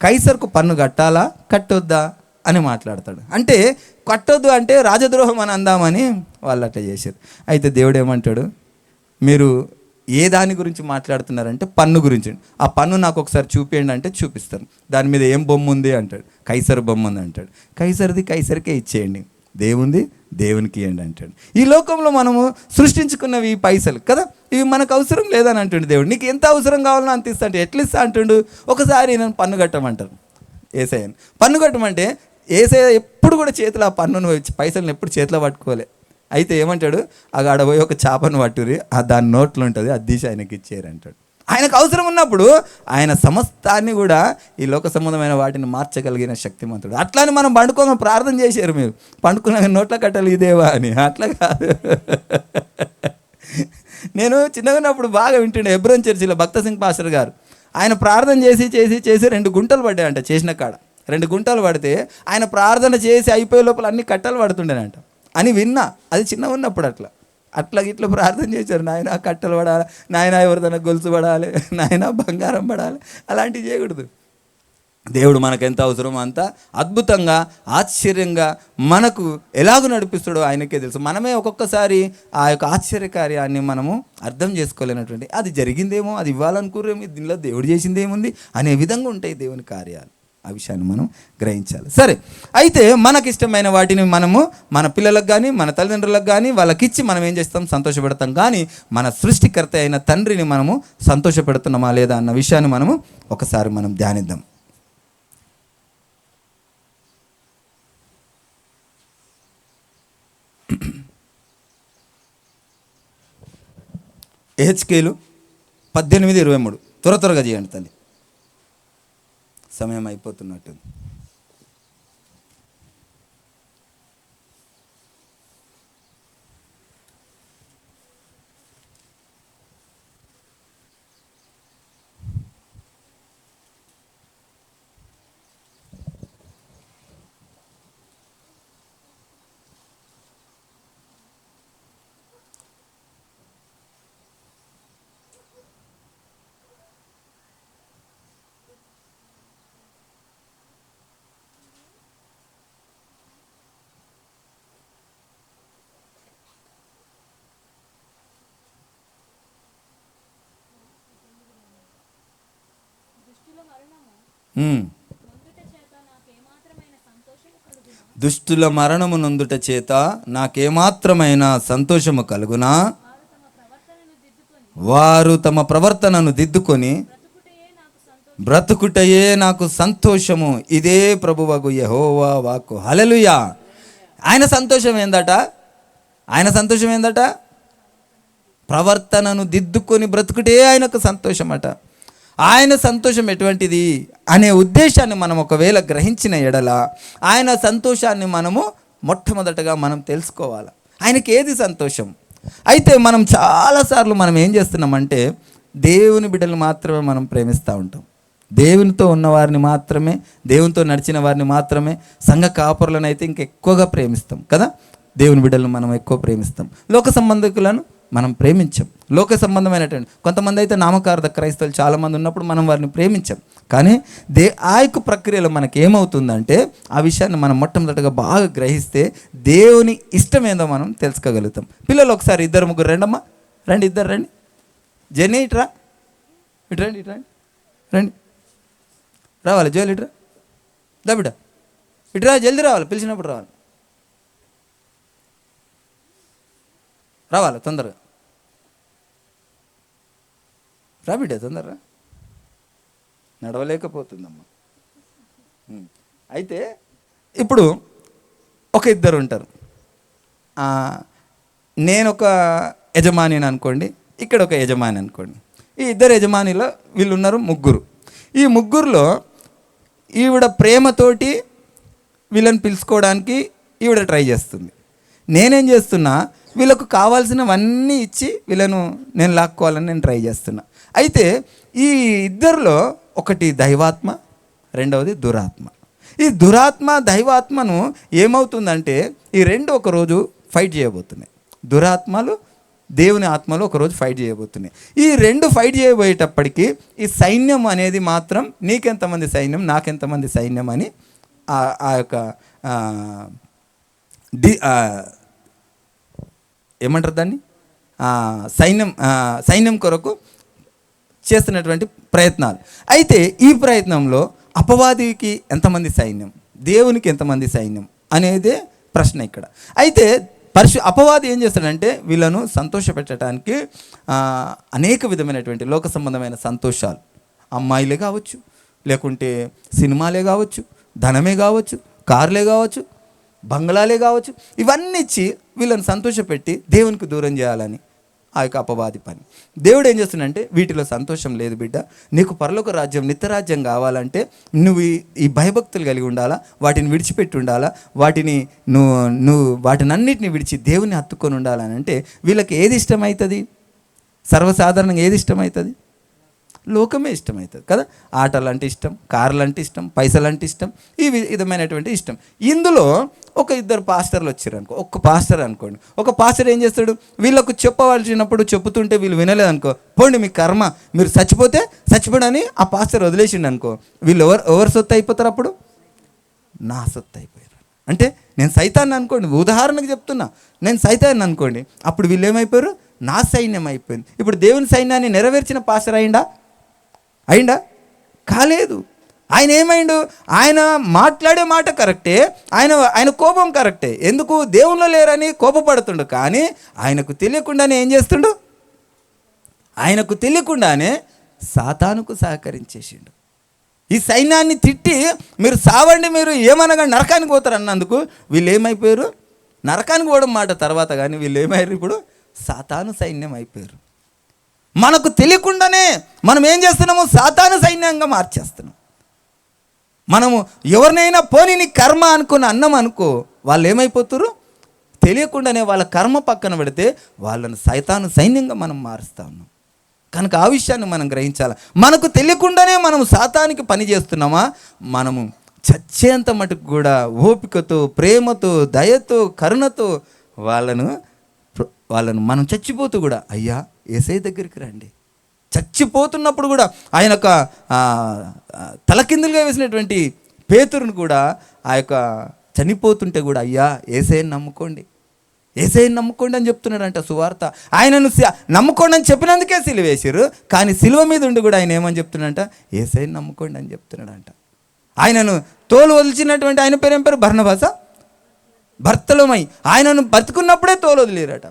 కైసర్కు పన్ను కట్టాలా కట్టొద్దా అని మాట్లాడతాడు. అంటే కట్టొద్దు అంటే రాజద్రోహం అని అందామని వాళ్ళు అట్లా చేశారు. అయితే దేవుడు ఏమంటాడు, మీరు ఏ దాని గురించి మాట్లాడుతున్నారంటే పన్ను గురించి. ఆ పన్ను నాకు ఒకసారి చూపించండి అంటే చూపిస్తాను. దాని మీద ఏం బొమ్మ ఉంది అంటాడు, కైసర్ బొమ్మ ఉంది అంటాడు. కైసర్ది కైసర్కే ఇచ్చేయండి, దేవుంది దేవునికి ఇవ్వండి అంటాడు. ఈ లోకంలో మనము సృష్టించుకున్నవి ఈ పైసలు కదా, ఇవి మనకు అవసరం లేదని అంటుండు దేవుడు. నీకు ఎంత అవసరం కావాలో అంత ఇస్తా అంటే ఎట్లా ఇస్తా అంటుండు. ఒకసారి నన్ను పన్ను కట్టమంటారు ఏసయ్యను. పన్ను కట్టమంటే ఏసయ్య ఎప్పుడు కూడా చేతిలో ఆ పన్నును పైసలను ఎప్పుడు చేతిలో పట్టుకోలే. అయితే ఏమంటాడు, ఆడ పోయి ఒక చేపను పట్టురి, దాని నోట్లో ఉంటుంది, అది తీసి ఆయనకి ఇచ్చేయరంటాడు. ఆయనకు అవసరం ఉన్నప్పుడు ఆయన సమస్తాన్ని కూడా ఈ లోక సంబంధమైన వాటిని మార్చగలిగిన శక్తిమంతుడు. అట్లానే మనం పండుకోగా ప్రార్థన చేశారు, మీరు పండుకున్న నోట్లో కట్టాలి ఇదేవా అని. అట్లా కాదు, నేను చిన్నగా ఉన్నప్పుడు బాగా వింటుండే హెబ్రోన్ చర్చిలో భక్త సింగ్ పాస్టర్ గారు. ఆయన ప్రార్థన చేసి చేసి చేసి 2 గుంటలు పడ్డాయంట చేసిన కాడ. 2 గుంటలు పడితే ఆయన ప్రార్థన చేసి అయిపోయే లోపల అన్ని కట్టలు పడుతుండేనంట అని విన్నా. అది చిన్నగా ఉన్నప్పుడు అట్లా ఇట్లా ప్రార్థన చేశారు. నాయన కట్టలు పడాలి, నాయన ఎవరిదైనా గొలుసు పడాలి, నాయన బంగారం పడాలి, అలాంటివి చేయకూడదు. దేవుడు మనకు ఎంత అవసరమో అంత అద్భుతంగా ఆశ్చర్యంగా మనకు ఎలాగో నడిపిస్తాడో ఆయనకే తెలుసు. మనమే ఒక్కొక్కసారి ఆ యొక్క ఆశ్చర్యకార్యాన్ని మనము అర్థం చేసుకోలేనటువంటి, అది జరిగిందేమో, అది ఇవ్వాలనుకునేమో, దీనిలో దేవుడు చేసింది ఏముంది అనే విధంగా ఉంటాయి దేవుని కార్యాలు. ఆ విషయాన్ని మనం గ్రహించాలి. సరే, అయితే మనకిష్టమైన వాటిని మనము మన పిల్లలకు కానీ మన తల్లిదండ్రులకు కానీ వాళ్ళకిచ్చి మనం ఏం చేస్తాం? సంతోషపెడతాం. కానీ మన సృష్టికర్త అయిన తండ్రిని మనము సంతోషపెడుతున్నామా లేదా అన్న విషయాన్ని మనము ఒకసారి మనం ధ్యానిద్దాం. ఎహెచ్కేలు 18:23 త్వరగా చేయండి తల్లి, సమయం అయిపోతున్నట్టు. దుష్టుల మరణము నొందుట చేత నాకేమాత్రమైన సంతోషము కలుగునా? వారు తమ ప్రవర్తనను దిద్దుకొని బ్రతుకుటయే నాకు సంతోషము. ఇదే ప్రభువగు యెహోవా వాక్కు. హల్లెలూయా. ఆయన సంతోషం ఏందట? ఆయన సంతోషం ఏందట? ప్రవర్తనను దిద్దుకొని బ్రతుకుటే ఆయనకు సంతోషం అట. ఆయన సంతోషం ఎటువంటిది అనే ఉద్దేశాన్ని మనం ఒకవేళ గ్రహించిన ఎడల ఆయన సంతోషాన్ని మనము మొట్టమొదటగా మనం తెలుసుకోవాలి. ఆయనకి ఏది సంతోషం? అయితే మనం చాలాసార్లు మనం ఏం చేస్తున్నామంటే దేవుని బిడ్డలు మాత్రమే మనం ప్రేమిస్తూ ఉంటాం. దేవునితో ఉన్నవారిని మాత్రమే, దేవునితో నడిచిన వారిని మాత్రమే, సంఘ కాపురులను అయితే ఇంకెక్కువగా ప్రేమిస్తాం కదా. దేవుని బిడ్డలను మనం ఎక్కువ ప్రేమిస్తాం. లోక సంబంధికులను మనం ప్రేమించాం. లోక సంబంధమైనటువంటి కొంతమంది అయితే నామకార్థ క్రైస్తవులు చాలామంది ఉన్నప్పుడు మనం వారిని ప్రేమించాం. కానీ ఆ యొక్క ప్రక్రియలో మనకి ఏమవుతుందంటే ఆ విషయాన్ని మనం మొట్టమొదటిగా బాగా గ్రహిస్తే దేవుని ఇష్టం ఏందో మనం తెలుసుకోగలుగుతాం. పిల్లలు ఒకసారి 2-3 రండమ్మా, రండి, ఇద్దరు రండి. జెన్నీ ఇట్రా, ఇటు రండి, ఇటు రండి, రండి, రావాలి. జోలు ఇట్రా, దా బిడ్డ ఇటురా, జల్దీ రావాలి, పిలిచినప్పుడు రావాలి, రావాలి తొందరగా రా బిడ్డ, తొందరగా నడవలేకపోతుందమ్మా. అయితే ఇప్పుడు ఒక ఇద్దరు ఉంటారు. నేను ఒక యజమానిని అనుకోండి, ఇక్కడ ఒక యజమాని అనుకోండి. ఈ ఇద్దరు యజమానిలో వీళ్ళు ఉన్నారు 3. ఈ 3లో ఈవిడ ప్రేమతోటి వీళ్ళని పిలుచుకోవడానికి ఈవిడ ట్రై చేస్తుంది. నేనేం చేస్తున్నా, వీళ్ళకు కావాల్సినవన్నీ ఇచ్చి వీళ్ళను నేను లాక్కోవాలని నేను ట్రై చేస్తున్నా. అయితే ఈ ఇద్దరిలో ఒకటి దైవాత్మ, రెండవది దురాత్మ. ఈ దురాత్మ దైవాత్మను ఏమవుతుందంటే ఈ రెండు ఒకరోజు ఫైట్ చేయబోతున్నాయి. దురాత్మలు దేవుని ఆత్మలు ఒకరోజు ఫైట్ చేయబోతున్నాయి. ఈ రెండు ఫైట్ చేయబోయేటప్పటికీ ఈ సైన్యం అనేది మాత్రం నీకెంతమంది సైన్యం, నాకెంతమంది సైన్యం అని ఆ యొక్క ఏమంటారు దాన్ని, సైన్యం కొరకు చేస్తున్నటువంటి ప్రయత్నాలు. అయితే ఈ ప్రయత్నంలో అపవాదికి ఎంతమంది సైన్యం, దేవునికి ఎంతమంది సైన్యం అనేదే ప్రశ్న ఇక్కడ. అయితే అపవాది ఏం చేస్తాడంటే వీళ్ళను సంతోషపెట్టడానికి అనేక విధమైనటువంటి లోక సంబంధమైన సంతోషాలు, అమ్మాయిలే కావచ్చు, లేకుంటే సినిమాలే కావచ్చు, ధనమే కావచ్చు, కార్లే కావచ్చు, బంగ్లాలే కావచ్చు, ఇవన్నీ ఇచ్చి వీళ్ళని సంతోషపెట్టి దేవునికి దూరం చేయాలని ఆ యొక్క అపవాది పని. దేవుడు ఏం చేస్తున్నాడంటే వీటిలో సంతోషం లేదు బిడ్డ, నీకు పరలోక రాజ్యం నిత్యరాజ్యం కావాలంటే నువ్వు ఈ భయభక్తులు కలిగి ఉండాలా, వాటిని విడిచిపెట్టి ఉండాలా, నువ్వు వాటినన్నిటిని విడిచి దేవుని హత్తుకొని ఉండాలని అంటే వీళ్ళకి ఏది ఇష్టమవుతుంది? సర్వసాధారణంగా ఏది ఇష్టమవుతుంది? లోకమే ఇష్టమవుతుంది కదా. ఆటలు అంటే ఇష్టం, కార్లు అంటే ఇష్టం, పైసలు అంటే ఇష్టం, ఈ విధమైనటువంటి ఇష్టం. ఇందులో ఒక ఇద్దరు పాస్టర్లు వచ్చారు అనుకో, ఒక్క పాస్టర్ అనుకోండి. ఒక పాస్టర్ ఏం చేస్తాడు, వీళ్ళకు చెప్పవలసినప్పుడు చెప్పుతుంటే వీళ్ళు వినలేదు అనుకో, పోండి మీ కర్మ, మీరు చచ్చిపోతే చచ్చిపోడని ఆ పాస్టర్ వదిలేసిండు అనుకో, వీళ్ళు ఎవరు సొత్తు అయిపోతారు? అప్పుడు నా సొత్తు అయిపోయారు. అంటే నేను సైతాన్ని అనుకోండి, ఉదాహరణకు చెప్తున్నా, నేను సైతాన్ని అనుకోండి, అప్పుడు వీళ్ళు ఏమైపోయారు? నా సైన్యం అయిపోయింది. ఇప్పుడు దేవుని సైన్యాన్ని నెరవేర్చిన పాస్టర్ అయిందా? కాలేదు. ఆయన ఏమైండు? ఆయన మాట్లాడే మాట కరెక్టే, ఆయన కోపం కరెక్టే. ఎందుకు? దేవుళ్ళు లేరని కోపపడుతుండు, కానీ ఆయనకు తెలియకుండానే ఏం చేస్తుండు? ఆయనకు తెలియకుండానే సాతానుకు సహకరించేసిండు. ఈ సైన్యాన్ని తిట్టి మీరు సావండి, మీరు ఏమనగా నరకానికి పోతారు అన్నందుకు వీళ్ళు ఏమైపోయారు? నరకానికి పోవడం మాట తర్వాత, కానీ వీళ్ళు ఏమయ్యారు? ఇప్పుడు సాతాను సైన్యం అయిపోయారు. మనకు తెలియకుండానే మనం ఏం చేస్తున్నాము? సాతాను సైన్యంగా మార్చేస్తున్నాం. మనము ఎవరినైనా పోనీ నీ కర్మ అనుకుని అన్నం అనుకో, వాళ్ళు ఏమైపోతారు? తెలియకుండానే వాళ్ళ కర్మ పక్కన పెడితే వాళ్ళను సైతాను సైన్యంగా మనం మారుస్తూ ఉన్నాం. కనుక ఆ విషయాన్ని మనం గ్రహించాలి. మనకు తెలియకుండానే మనం సాతానికి పని చేస్తున్నామా? మనము చచ్చేంత మటుకు కూడా ఓపికతో, ప్రేమతో, దయతో, కరుణతో వాళ్ళను మనం చచ్చిపోతూ కూడా, అయ్యా యేసయ్య దగ్గరికి రండి. చచ్చిపోతున్నప్పుడు కూడా ఆయన యొక్క తలకిందులుగా వేసినటువంటి పేతురును కూడా ఆ యొక్క చనిపోతుంటే కూడా, అయ్యా యేసయ్యని నమ్ముకోండి, యేసయ్యని నమ్ముకోండి అని చెప్తున్నాడంట సువార్త. ఆయనను నమ్ముకోండి అని చెప్పినందుకే సిలువ వేసారు, కానీ సిలువ మీద ఉండి కూడా ఆయన ఏమని చెప్తున్నాడంట? యేసయ్యని నమ్ముకోండి అని చెప్తున్నాడంట. ఆయనను తోలు వదిలిచినటువంటి ఆయన పేరు ఏం పేరు? బర్తలోమై. ఆయనను బతుకున్నప్పుడే తోలు వదిలేరట.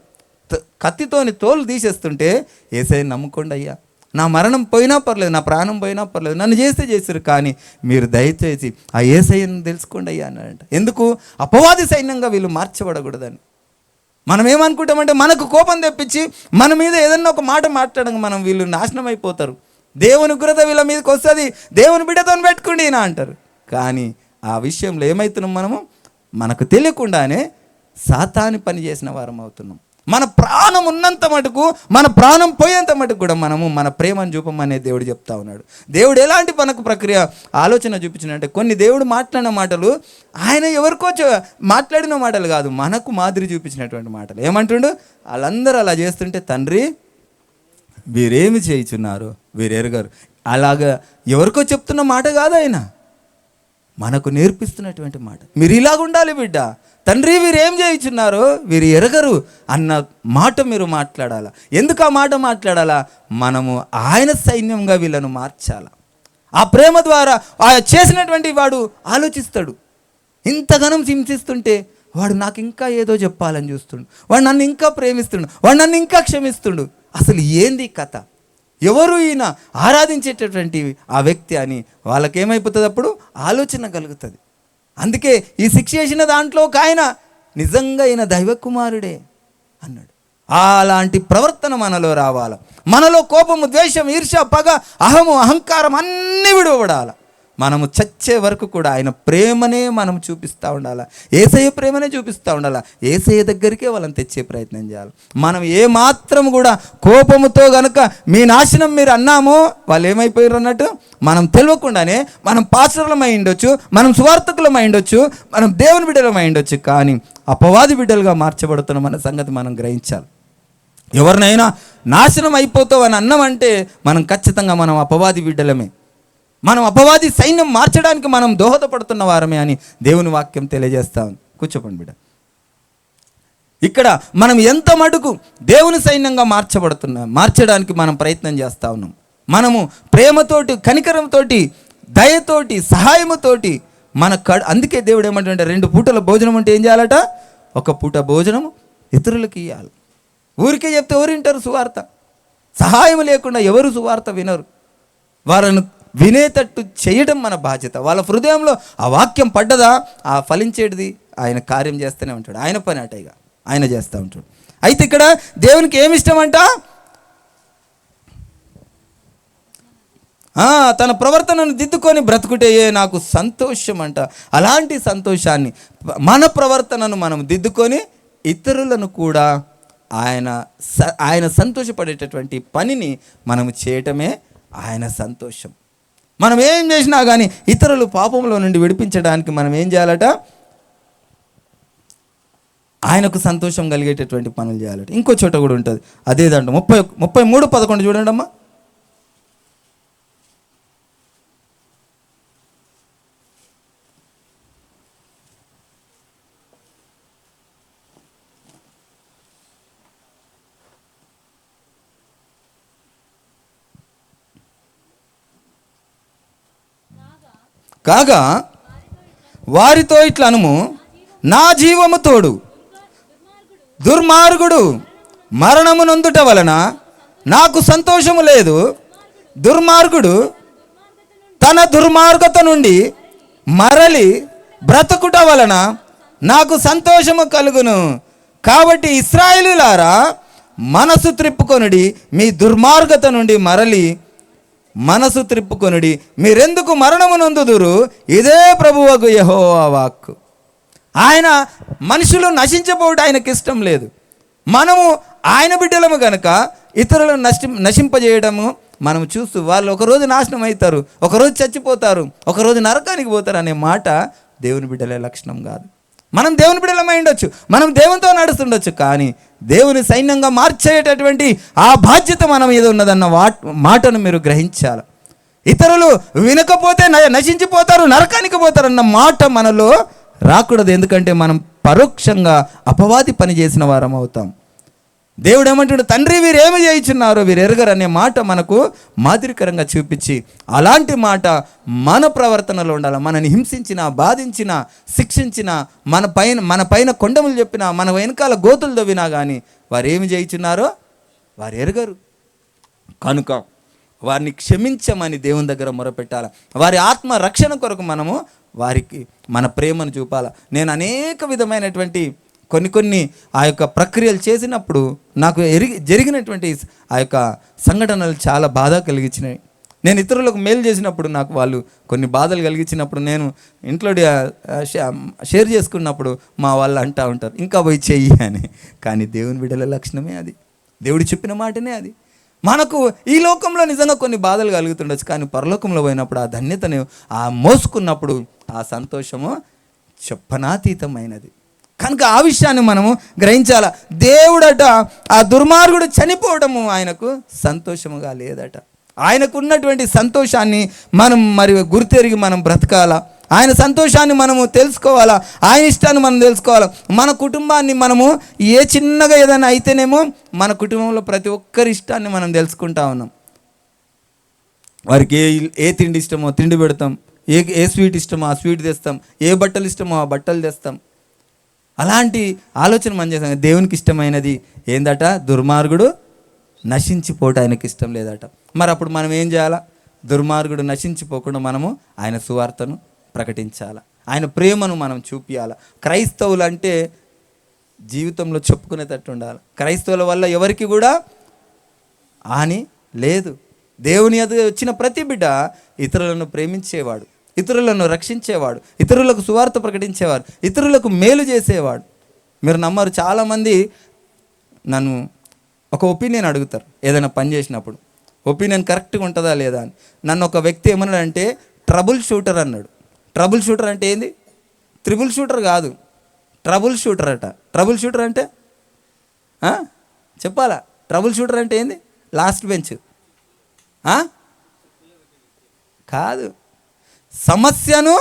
కత్తితోని తోలు తీసేస్తుంటే, యేసయ్యని నమ్ముకోండి అయ్యా, నా మరణం పోయినా పర్లేదు, నా ప్రాణం పోయినా పర్లేదు, నన్ను చేశారు, కానీ మీరు దయచేసి ఆ యేసయ్యను తెలుసుకోండి అయ్యా అన్నాడంట. ఎందుకు? అపవాది సైన్యంగా వీళ్ళు మార్చబడకూడదని. మనం ఏమనుకుంటామంటే, మనకు కోపం తెప్పించి మన మీద ఏదన్నా ఒక మాట మాట్లాడగా మనం వీళ్ళు నాశనం అయిపోతారు, దేవుని ఉగ్రత వీళ్ళ మీదకి వస్తుంది, దేవుని బిడ్డతో పెట్టుకోండి నా అంటారు. కానీ ఆ విషయంలో ఏమవుతున్నాం? మనకు తెలియకుండానే సాతాని పని చేసిన వారం అవుతున్నాం. మన ప్రాణం ఉన్నంత మటుకు, మన ప్రాణం పోయేంత మటుకు కూడా మనము మన ప్రేమను చూపమనే దేవుడు చెప్తా ఉన్నాడు. దేవుడు ఎలాంటి మనకు ప్రక్రియ ఆలోచన చూపించినంటే, కొన్ని దేవుడు మాట్లాడిన మాటలు ఆయన ఎవరికో మాట్లాడిన మాటలు కాదు, మనకు మాదిరి చూపించినటువంటి మాటలు. ఏమంటుండు? వాళ్ళందరూ అలా చేస్తుంటే, తండ్రి వీరేమి చేయుచున్నారు, వీరు ఎరగరు. అలాగా ఎవరికో చెప్తున్న మాట కాదు, ఆయన మనకు నేర్పిస్తున్నటువంటి మాట. మీరు ఇలాగ ఉండాలి బిడ్డ, తండ్రి వీరేం చేయుచున్నారో వీరు ఎరగరు అన్న మాట మీరు మాట్లాడాలా. ఎందుకు ఆ మాట మాట్లాడాలా? మనము ఆయన సైన్యంగా వీళ్ళను మార్చాలా. ఆ ప్రేమ ద్వారా ఆ చేసినటువంటి వాడు ఆలోచిస్తాడు, ఇంతగానం హింసిస్తుంటే వాడు నాకు ఇంకా ఏదో చెప్పాలని చూస్తుండు, వాడు నన్ను ఇంకా ప్రేమిస్తుండు, వాడు నన్ను ఇంకా క్షమిస్తుండు, అసలు ఏంది కథ, ఎవరు ఈయన ఆరాధించేటటువంటి ఆ వ్యక్తి అని వాళ్ళకేమైపోతుంది? అప్పుడు ఆలోచన కలుగుతుంది. అందుకే ఈ శిక్ష చేసిన దాంట్లో ఒక ఆయన నిజంగా ఈయన దైవ కుమారుడే అన్నాడు. అలాంటి ప్రవర్తన మనలో రావాలి. మనలో కోపము, ద్వేషం, ఈర్ష్య, పగ, అహము, అహంకారం అన్నీ విడవబడాలి. మనము చచ్చే వరకు కూడా ఆయన ప్రేమనే మనం చూపిస్తూ ఉండాలి, యేసయ్య ప్రేమనే చూపిస్తూ ఉండాలి. యేసయ్య దగ్గరికే వాళ్ళని తెచ్చే ప్రయత్నం చేయాలి. మనం ఏమాత్రం కూడా కోపముతో గనుక మీ నాశనం మీరు అన్నామో, వాళ్ళు ఏమైపోయారు అన్నట్టు మనం తెలియకుండానే మనం పాస్టర్లమై ఉండొచ్చు, మనం సువార్థకులమై ఉండొచ్చు, మనం దేవుని బిడ్డలమై ఉండొచ్చు, కానీ అపవాది బిడ్డలుగా మార్చబడుతున్న మన సంగతి మనం గ్రహించాలి. ఎవరినైనా నాశనం అయిపోతావు అని అన్నామంటే మనం ఖచ్చితంగా మనం అపవాది బిడ్డలమే, మనం అపవాది సైన్యం మార్చడానికి మనం దోహదపడుతున్న వారమే అని దేవుని వాక్యం తెలియజేస్తా ఉంది. కూర్చోపండి బిడ్డ. ఇక్కడ మనం ఎంత మటుకు దేవుని సైన్యంగా మార్చడానికి మనం ప్రయత్నం చేస్తూ ఉన్నాం. మనము ప్రేమతోటి, కనికరంతోటి, దయతోటి, సహాయముతోటి అందుకే దేవుడు ఏమంటే 2 పూటల భోజనం అంటే ఏం చేయాలట? 1 పూట భోజనం ఇతరులకు ఇవ్వాలి. ఊరికే చెప్తే ఎవరు వింటారు సువార్త? సహాయం లేకుండా ఎవరు సువార్త వినరు. వాళ్ళను వినేటట్టు చేయడం మన బాధ్యత. వాళ్ళ హృదయంలో ఆ వాక్యం పడ్డదా, ఆ ఫలించేటిది ఆయన కార్యం చేస్తూనే ఉంటాడు. ఆయన పని అటైగా ఆయన చేస్తూ ఉంటాడు. అయితే ఇక్కడ దేవునికి ఏమి ఇష్టం అంట? తన ప్రవర్తనను దిద్దుకొని బ్రతుకుటే నాకు సంతోషం అంట. అలాంటి సంతోషాన్ని, మన ప్రవర్తనను మనం దిద్దుకొని ఇతరులను కూడా ఆయన సంతోషపడేటటువంటి పనిని మనము చేయటమే ఆయన సంతోషం. మనం ఏం చేసినా కానీ ఇతరులు పాపంలో నుండి విడిపించడానికి మనం ఏం చేయాలట? ఆయనకు సంతోషం కలిగేటటువంటి పనులు చేయాలట. ఇంకో చోట కూడా ఉంటుంది అదే దాంట్లో 33:11 చూడండి అమ్మా. కాగా వారితో ఇట్లా అనుము, నా జీవము తోడు దుర్మార్గుడు మరణము నొందుట వలన నాకు సంతోషము లేదు. దుర్మార్గుడు తన దుర్మార్గత నుండి మరలి బ్రతుకుట వలన నాకు సంతోషము కలుగును. కాబట్టి ఇశ్రాయేలీయులారా, మనసు త్రిప్పుకొనుడి, మీ దుర్మార్గత నుండి మరలి మనసు త్రిప్పుకొనుడి, మీరెందుకు మరణము నొందుదురు? ఇదే ప్రభువగు యెహోవా వాక్కు. ఆయన మనుషులు నశించబోవడం ఆయనకి ఇష్టం లేదు. మనము ఆయన బిడ్డలము కనుక ఇతరులను నశింపజేయడము మనం చూస్తూ వాళ్ళు ఒకరోజు నాశనం అవుతారు, ఒకరోజు చచ్చిపోతారు, ఒకరోజు నరకానికి పోతారు అనే మాట దేవుని బిడ్డలే లక్షణం కాదు. మనం దేవుని బిడ్డలమై ఉండొచ్చు, మనం దేవునితో నడుస్తుండొచ్చు, కానీ దేవుని సైన్యంగా మార్చేటటువంటి ఆ బాధ్యత మన మీద ఉన్నదన్న మాటను మీరు గ్రహించాలి. ఇతరులు వినకపోతే నశించిపోతారు, నరకానికి పోతారన్న మాట మనలో రాకూడదు. ఎందుకంటే మనం పరోక్షంగా అపవాది పని చేసిన వారం అవుతాం. దేవుడు ఏమంటాడు? తండ్రి వీరేమి చేయించున్నారో వీరు ఎరగరు అనే మాట మనకు మాదిరికరంగా చూపించి, అలాంటి మాట మన ప్రవర్తనలో ఉండాలి. మనని హింసించిన, బాధించిన, శిక్షించిన, మన పైన కొండములు చెప్పినా, మన వెనకాల గోతులు తవ్వినా కానీ వారు ఏమి చేయించున్నారో వారు ఎరగరు. కనుక వారిని క్షమించమని దేవుని దగ్గర మొరపెట్టాలి. వారి ఆత్మ రక్షణ కొరకు మనము వారికి మన ప్రేమను చూపాలి. నేను అనేక విధమైనటువంటి కొన్ని ఆ యొక్క ప్రక్రియలు చేసినప్పుడు నాకు జరిగినటువంటి ఆ యొక్క సంఘటనలు చాలా బాధ కలిగించినాయి. నేను ఇతరులకు మేలు చేసినప్పుడు నాకు వాళ్ళు కొన్ని బాధలు కలిగించినప్పుడు నేను ఇంట్లో షేర్ చేసుకున్నప్పుడు మా వాళ్ళు అంటూ ఉంటారు, ఇంకా పోయి చెయ్యి అని. కానీ దేవుని బిడ్డల లక్షణమే అది, దేవుడు చెప్పిన మాటనే అది. మనకు ఈ లోకంలో నిజంగా కొన్ని బాధలు కలుగుతుండొచ్చు, కానీ పరలోకంలో పోయినప్పుడు ఆ ధన్యతను ఆ మోసుకున్నప్పుడు ఆ సంతోషము చెప్పనాతీతమైనది. కనుక ఆ విషయాన్ని మనము గ్రహించాల. దేవుడట ఆ దుర్మార్గుడు చనిపోవడము ఆయనకు సంతోషముగా లేదట. ఆయనకు ఉన్నటువంటి సంతోషాన్ని మనం మరి గుర్తెరిగి మనం బ్రతకాలా. ఆయన సంతోషాన్ని మనము తెలుసుకోవాలా, ఆయన ఇష్టాన్ని మనం తెలుసుకోవాలా. మన కుటుంబాన్ని మనము ఏ చిన్నగా ఏదైనా అయితేనేమో మన కుటుంబంలో ప్రతి ఒక్కరి ఇష్టాన్ని మనం తెలుసుకుంటా ఉన్నాం. వారికి ఏ తిండి ఇష్టమో తిండి పెడతాం, ఏ స్వీట్ ఇష్టమో ఆ స్వీట్ తెస్తాం, ఏ బట్టలు ఇష్టమో ఆ బట్టలు తెస్తాం. అలాంటి ఆలోచన మనం చేస్తాం. దేవునికి ఇష్టమైనది ఏందట? దుర్మార్గుడు నశించిపోవటం ఆయనకి ఇష్టం లేదట. మరి అప్పుడు మనం ఏం చేయాలా? దుర్మార్గుడు నశించిపోకుండా మనము ఆయన సువార్తను ప్రకటించాలి, ఆయన ప్రేమను మనం చూపించాలి. క్రైస్తవులు అంటే జీవితంలో చెప్పుకునేటట్టు ఉండాలి. క్రైస్తవుల వల్ల ఎవరికి కూడా హాని లేదు. దేవుని ఎదుట వచ్చిన ప్రతి బిడ్డ ఇతరులను ప్రేమించేవాడు, ఇతరులను రక్షించేవాడు, ఇతరులకు సువార్త ప్రకటించేవాడు, ఇతరులకు మేలు చేసేవాడు. మీరు నమ్మరు, చాలామంది నన్ను ఒక ఒపీనియన్ అడుగుతారు ఏదైనా పని చేసినప్పుడు. ఒపీనియన్ కరెక్ట్గా ఉంటుందా లేదా అని. నన్ను ఒక వ్యక్తి ఏమన్నాడంటే ట్రబుల్ షూటర్ అన్నాడు. ట్రబుల్ షూటర్ అంటే ఏంది? త్రిబుల్ షూటర్ కాదు, ట్రబుల్ షూటర్ అట. ట్రబుల్ షూటర్ అంటే చెప్పాలా? ట్రబుల్ షూటర్ అంటే ఏంది? లాస్ట్ బెంచ్ కాదు, సమస్యను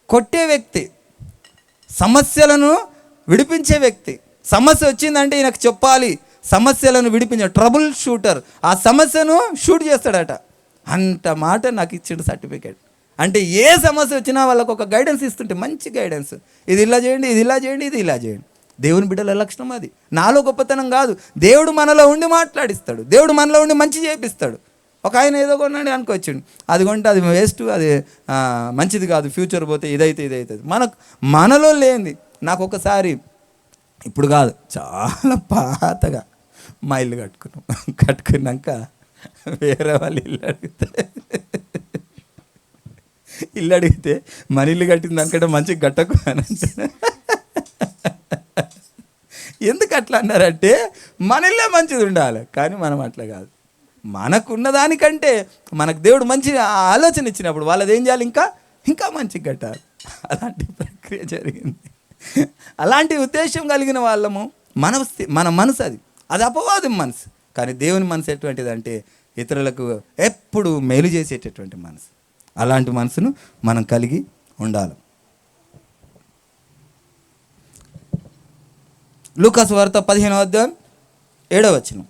కొట్టే వ్యక్తి, సమస్యలను విడిపించే వ్యక్తి. సమస్య వచ్చిందంటే ఈయనకు చెప్పాలి, సమస్యలను విడిపించే ట్రబుల్ షూటర్. ఆ సమస్యను షూట్ చేస్తాడట. అంత మాట నాకు ఇచ్చాడు సర్టిఫికేట్. అంటే ఏ సమస్య వచ్చినా వాళ్ళకు ఒక గైడెన్స్ ఇస్తుంటే, మంచి గైడెన్స్, ఇది ఇలా చేయండి, ఇది ఇలా చేయండి, ఇది ఇలా చేయండి. దేవుని బిడ్డల లక్షణం అది. నాలో గొప్పతనం కాదు, దేవుడు మనలో ఉండి మాట్లాడిస్తాడు, దేవుడు మనలో ఉండి మంచి చేపిస్తాడు. ఒక ఆయన ఏదో కొన్నాడు అనుకోవచ్చుండి, అది కొంటే అది వేస్ట్, అది మంచిది కాదు, ఫ్యూచర్ పోతే ఇదైతే మనలో లేనిది. నాకు ఒకసారి, ఇప్పుడు కాదు, చాలా పాతగా మా ఇల్లు కట్టుకున్నాక వేరే వాళ్ళు ఇల్లు అడిగితే మన ఇల్లు కట్టిన దానికంటే మంచిగా కట్టకు అని అంటే, ఎందుకు అట్లా అన్నారంటే మనల్లే మంచిది ఉండాలి, కానీ మనం అట్లా కాదు. మనకున్న దానికంటే మనకు దేవుడు మంచి ఆలోచన ఇచ్చినప్పుడు వాళ్ళది ఏం చేయాలి, ఇంకా ఇంకా మంచిగా కట్టాలి. అలాంటి ప్రక్రియ జరిగింది. అలాంటి ఉద్దేశం కలిగిన వాళ్ళము. మన మనసు అది అపవాదం మనసు. కానీ దేవుని మనసు ఎటువంటిది అంటే ఇతరులకు ఎప్పుడు మేలు చేసేటటువంటి మనసు. అలాంటి మనసును మనం కలిగి ఉండాలి. లూకాసు వార్త 15వ అధ్యాయం 7వ వచనం.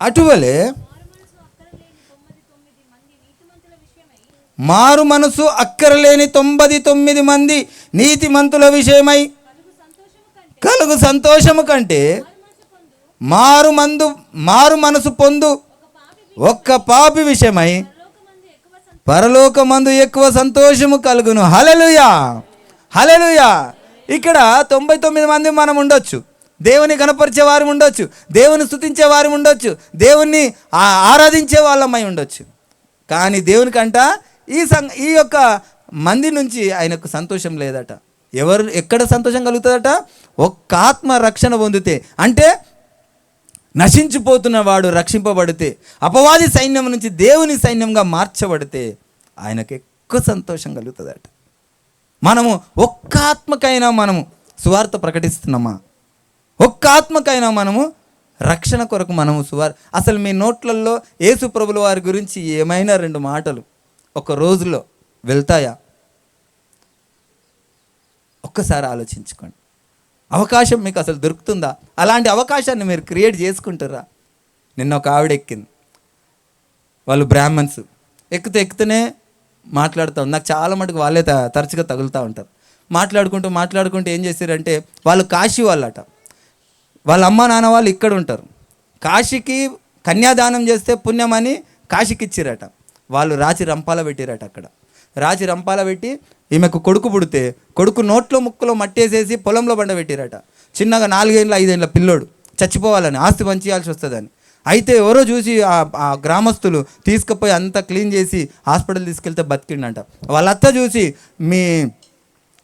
అటువలే మారు మనసు అక్కరలేని 99 మంది నీతిమంతుల విషయమై కలుగు సంతోషము కంటే మారు మనసు పొందు ఒక్క పాపి విషయమై పరలోకమందు ఎక్కువ సంతోషము కలుగును. హల్లెలూయా, హల్లెలూయా. ఇక్కడ 99 మంది మనం ఉండొచ్చు, దేవుని కనపరిచే వారు ఉండొచ్చు, దేవుని స్తుతించే వారు ఉండొచ్చు, దేవుణ్ణి ఆరాధించే వాళ్ళమై ఉండొచ్చు. కానీ దేవునికంట ఈ యొక్క మంది నుంచి ఆయనకు సంతోషం లేదట. ఎక్కడ సంతోషం కలుగుతుందట? ఒక్క ఆత్మ రక్షణ పొందితే, అంటే నశించిపోతున్న వాడు రక్షింపబడితే, అపవాది సైన్యం నుంచి దేవుని సైన్యంగా మార్చబడితే ఆయనకు ఎక్కువ సంతోషం కలుగుతుందట. మనము ఒక్క ఆత్మకైనా మనము సువార్త ప్రకటిస్తున్నామా? ఒక్క ఆత్మకైనా మనము రక్షణ కొరకు మనము అసలు మీ నోట్లలో యేసు ప్రభుల వారి గురించి ఏమైనా 2 మాటలు ఒక రోజులో వెళ్తాయా? ఒక్కసారి ఆలోచించుకోండి. అవకాశం మీకు అసలు దొరుకుతుందా? అలాంటి అవకాశాన్ని మీరు క్రియేట్ చేసుకుంటారా? నిన్న ఒక ఆవిడ ఎక్కింది, వాళ్ళు బ్రాహ్మణ్స్. ఎక్కుతూనే మాట్లాడుతూ నాకు చాలా మటుకు వాళ్ళే తరచుగా తగులుతూ ఉంటారు. మాట్లాడుకుంటూ ఏం చేశారంటే, వాళ్ళు కాశీ వాళ్ళట, వాళ్ళ అమ్మ నాన్న వాళ్ళు ఇక్కడ ఉంటారు. కాశీకి కన్యాదానం చేస్తే పుణ్యమని కాశీకి ఇచ్చిరట. వాళ్ళు రాచి రంపాల పెట్టిరట. అక్కడ రాచి రంపాల పెట్టి ఈమెకు కొడుకు పుడితే కొడుకు నోట్లో ముక్కులో మట్టేసేసి పొలంలో బండబెట్టిరట. చిన్నగా 4 ఏళ్ళ 5 ఏళ్ళ పిల్లోడు చచ్చిపోవాలని, ఆస్తి పంచేయాల్సి వస్తుందని. అయితే ఎవరో చూసి ఆ గ్రామస్తులు తీసుకుపోయి అంతా క్లీన్ చేసి హాస్పిటల్ తీసుకెళ్తే బతికిండంట. వాళ్ళ అత్త చూసి, మీ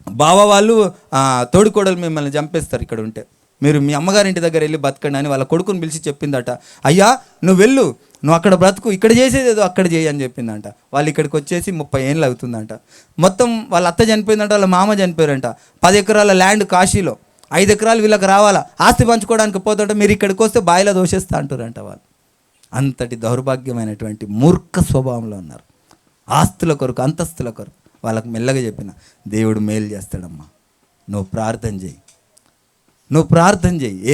బావ వాళ్ళు తోడుకోడలు మిమ్మల్ని చంపేస్తారు ఇక్కడ ఉంటే, మీరు మీ అమ్మగారింటి దగ్గర వెళ్ళి బతకండి అని వాళ్ళ కొడుకుని పిలిచి చెప్పిందట. అయ్యా నువ్వు వెళ్ళు, నువ్వు అక్కడ బ్రతుకు, ఇక్కడ చేసేది ఏదో అక్కడ చేయి అని చెప్పిందంట. వాళ్ళు ఇక్కడికి వచ్చేసి 30 ఏళ్ళు అవుతుందంట. మొత్తం వాళ్ళ అత్త చనిపోయిందంట, వాళ్ళ మామ చనిపోయారంట. 10 ఎకరాల ల్యాండ్ కాశీలో, 5 ఎకరాలు వీళ్ళకి రావాలా, ఆస్తి పంచుకోవడానికి పోతుంటే మీరు ఇక్కడికి వస్తే బాయిలో దోషేస్తా అంటారంట. వాళ్ళు అంతటి దౌర్భాగ్యమైనటువంటి మూర్ఖ స్వభావంలో ఉన్నారు. ఆస్తుల కొరకు, అంతస్తుల కొరకు. వాళ్ళకు మెల్లగా చెప్పిన, దేవుడు మేలు చేస్తాడమ్మా, నువ్వు ప్రార్థన చేయి.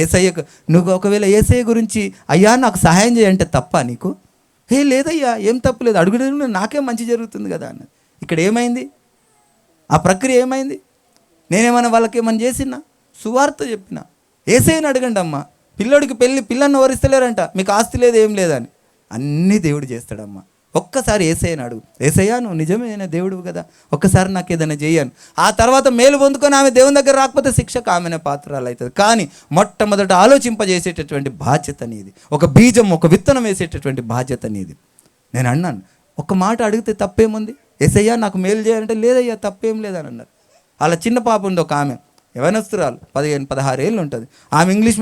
ఏసయ్యకు నువ్వు ఒకవేళ ఏసయ్య గురించి అయ్యా నాకు సహాయం చేయంటే తప్ప నీకు? లేదయ్యా, ఏం తప్పులేదు, అడుగుడు నాకేం మంచి జరుగుతుంది కదా అన్నది. ఇక్కడ ఏమైంది? ఆ ప్రక్రియ ఏమైంది? నేనేమన్నా వాళ్ళకి ఏమన్నా చేసినా? సువార్త చెప్పిన. ఏసయ్యని అడగండి అమ్మా. పిల్లోడికి పిల్లని వరిస్తలేరంట, మీకు ఆస్తి లేదు ఏం లేదని. అన్నీ దేవుడు చేస్తాడమ్మా. ఒక్కసారి ఏసయ్యని అడుగు, ఏసయ్యా నువ్వు నిజమైన దేవుడు కదా, ఒక్కసారి నాకు ఏదైనా చేయను. ఆ తర్వాత మేలు పొందుకొని ఆమె దేవుని దగ్గర రాకపోతే శిక్షకు ఆమెనే పాత్రలు అవుతుంది. కానీ మొట్టమొదట ఆలోచింపజేసేటటువంటి బాధ్యత నీది. ఒక బీజం, ఒక విత్తనం వేసేటటువంటి బాధ్యత నీది. నేను అన్నాను, ఒక మాట అడిగితే తప్పేముంది? ఏసయ్యా నాకు మేలు చేయాలంటే, లేదయ్యా తప్పేం లేదని అన్నారు. అలా చిన్న పాప ఉంది ఒక ఆమె, యవనస్తురాలు, 15-16 ఏళ్ళు ఉంటుంది. ఆమె ఇంగ్లీష్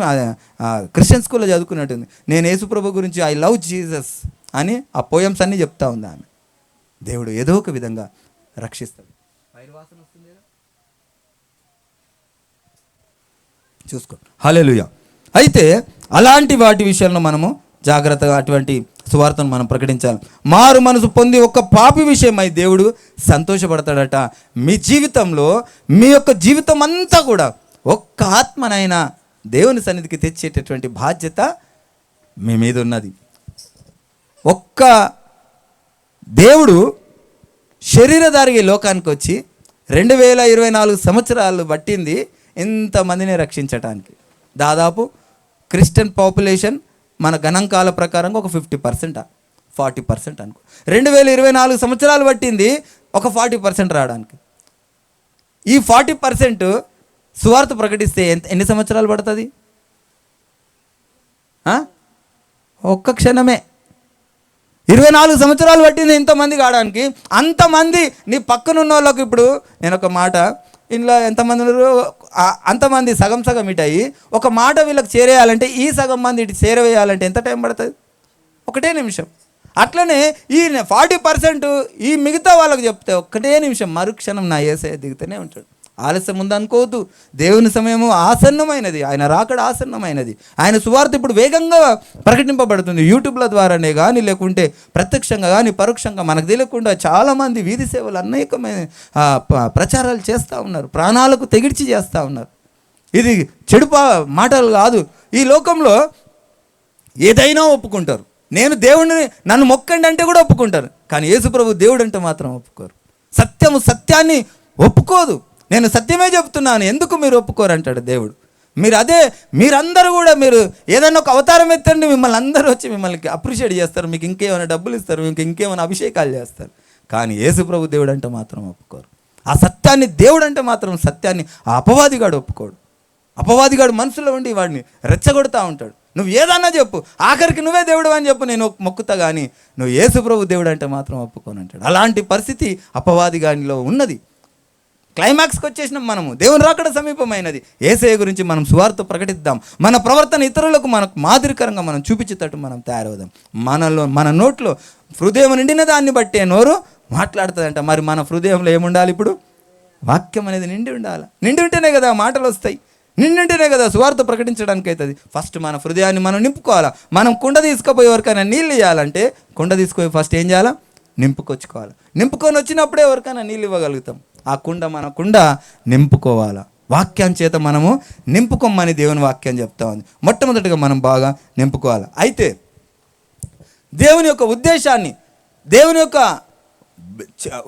క్రిస్టియన్ స్కూల్లో చదువుకున్నట్టుంది. నేను యేసుప్రభు గురించి ఐ లవ్ జీసస్ అని ఆ పోయమ్స్ అన్నీ చెప్తా ఉంది ఆమె. దేవుడు ఏదో ఒక విధంగా రక్షిస్తాడు. చూసుకో. హల్లెలూయా. అయితే అలాంటి వాటి విషయంలో మనము జాగ్రత్తగా అటువంటి సువార్తను మనం ప్రకటించాలి. మారు మనసు పొంది ఒక్క పాపి విషయమై దేవుడు సంతోషపడతాడట. మీ జీవితంలో, మీ యొక్క జీవితం అంతా కూడా ఒక్క ఆత్మనైనా దేవుని సన్నిధికి తెచ్చేటటువంటి బాధ్యత మీ మీద ఉన్నది. ఒక్క దేవుడు శరీరధారిగా లోకానికి వచ్చి 2024 సంవత్సరాలు పట్టింది ఇంతమందిని రక్షించటానికి. దాదాపు క్రిస్టియన్ పాపులేషన్ మన గణాంకాల ప్రకారంగా ఒక 50%, 40% అనుకో. 2024 సంవత్సరాలు పట్టింది ఒక 40% రావడానికి. ఈ 40% సువార్త ప్రకటిస్తే ఎన్ని సంవత్సరాలు పడుతుంది? ఒక్క క్షణమే. 24 సంవత్సరాలు పట్టింది ఇంతమంది కావడానికి. అంతమంది నీ పక్కనున్న వాళ్ళకు, ఇప్పుడు నేను ఒక మాట, ఇంట్లో ఎంతమంది ఉన్నారు అంతమంది సగం సగం ఇటు అయ్యి ఒక మాట వీళ్ళకి చేరేయాలంటే, ఈ సగం మంది ఇటు చేరవేయాలంటే ఎంత టైం పడుతుంది? 1 నిమిషం. అట్లనే ఈ 40% ఈ మిగతా వాళ్ళకి చెప్తే 1 నిమిషం, మరుక్షణం నా యేసయ్య దిగుతూనే ఉంటాడు. ఆలస్యం ఉందనుకోవద్దు. దేవుని సమయము ఆసన్నమైనది, ఆయన రాకడ ఆసన్నమైనది. ఆయన సువార్త ఇప్పుడు వేగంగా ప్రకటింపబడుతుంది. యూట్యూబ్ల ద్వారానే కానీ, లేకుంటే ప్రత్యక్షంగా కానీ పరోక్షంగా మనకు తెలియకుండా చాలామంది వీధి సేవలు అనేకమైన ప్రచారాలు చేస్తూ ఉన్నారు, ప్రాణాలకు తెగిడ్చి చేస్తూ ఉన్నారు. ఇది చెడు మాటలు కాదు. ఈ లోకంలో ఏదైనా ఒప్పుకుంటారు. నేను దేవుడిని నన్ను మొక్కండి అంటే కూడా ఒప్పుకుంటారు, కానీ యేసుప్రభు దేవుడు అంటే మాత్రం ఒప్పుకోరు. సత్యాన్ని ఒప్పుకోదు. నేను సత్యమే చెప్తున్నాను, ఎందుకు మీరు ఒప్పుకోరు అంటాడు దేవుడు. మీరందరూ కూడా మీరు ఏదైనా ఒక అవతారం ఎత్తండి, మిమ్మల్ని అందరూ వచ్చి మిమ్మల్ని అప్రిషియేట్ చేస్తారు, మీకు ఇంకేమైనా డబ్బులు ఇస్తారు, మీకు ఇంకేమైనా అభిషేకాలు చేస్తారు. కానీ యేసుప్రభు దేవుడు అంటే మాత్రం ఒప్పుకోరు. ఆ సత్యాన్ని దేవుడు అంటే మాత్రం సత్యాన్ని ఆ అపవాదిగాడు ఒప్పుకోడు. అపవాదిగాడు మనసులో ఉండి వాడిని రెచ్చగొడతా ఉంటాడు. నువ్వు ఏదన్నా చెప్పు, ఆఖరికి నువ్వే దేవుడు అని చెప్పు, నేను మొక్కుతా, కానీ నువ్వు యేసుప్రభు దేవుడు అంటే మాత్రం ఒప్పుకోనంటాడు. అలాంటి పరిస్థితి అపవాదిగానిలో ఉన్నది. క్లైమాక్స్కి వచ్చేసినాం మనము. దేవుని రాకడ సమీపమైనది. యేసయ్య గురించి మనం సువార్త ప్రకటిద్దాం. మన ప్రవర్తన ఇతరులకు మనకు మాదిరికరంగా మనం చూపించేటట్టు మనం తయారవుదాం. మన నోట్లో హృదయం నిండిన దాన్ని బట్టే నోరు మాట్లాడుతుందంట. మరి మన హృదయంలో ఏముండాలి? ఇప్పుడు వాక్యం అనేది నిండి ఉండాలి. నిండి ఉంటేనే కదా మాటలు వస్తాయి, నిండి ఉంటేనే కదా సువార్త ప్రకటించడానికి అవుతుంది. ఫస్ట్ మన హృదయాన్ని మనం నింపుకోవాలా. మనం కుండ తీసుకుపోయి ఎవరికైనా నీళ్ళు ఇవ్వాలంటే కుండ తీసుకుపోయి ఫస్ట్ ఏం చేయాలా? నింపుకొచ్చుకోవాలి. నింపుకొని వచ్చినప్పుడే ఎవరికైనా నీళ్ళు ఇవ్వగలుగుతాం. ఆ మన కుండ నింపుకోవాలా. వాక్యం చేత మనము నింపుకోమని దేవుని వాక్యం చెప్తా ఉంది. మొట్టమొదటిగా మనం బాగా నింపుకోవాలి. అయితే దేవుని యొక్క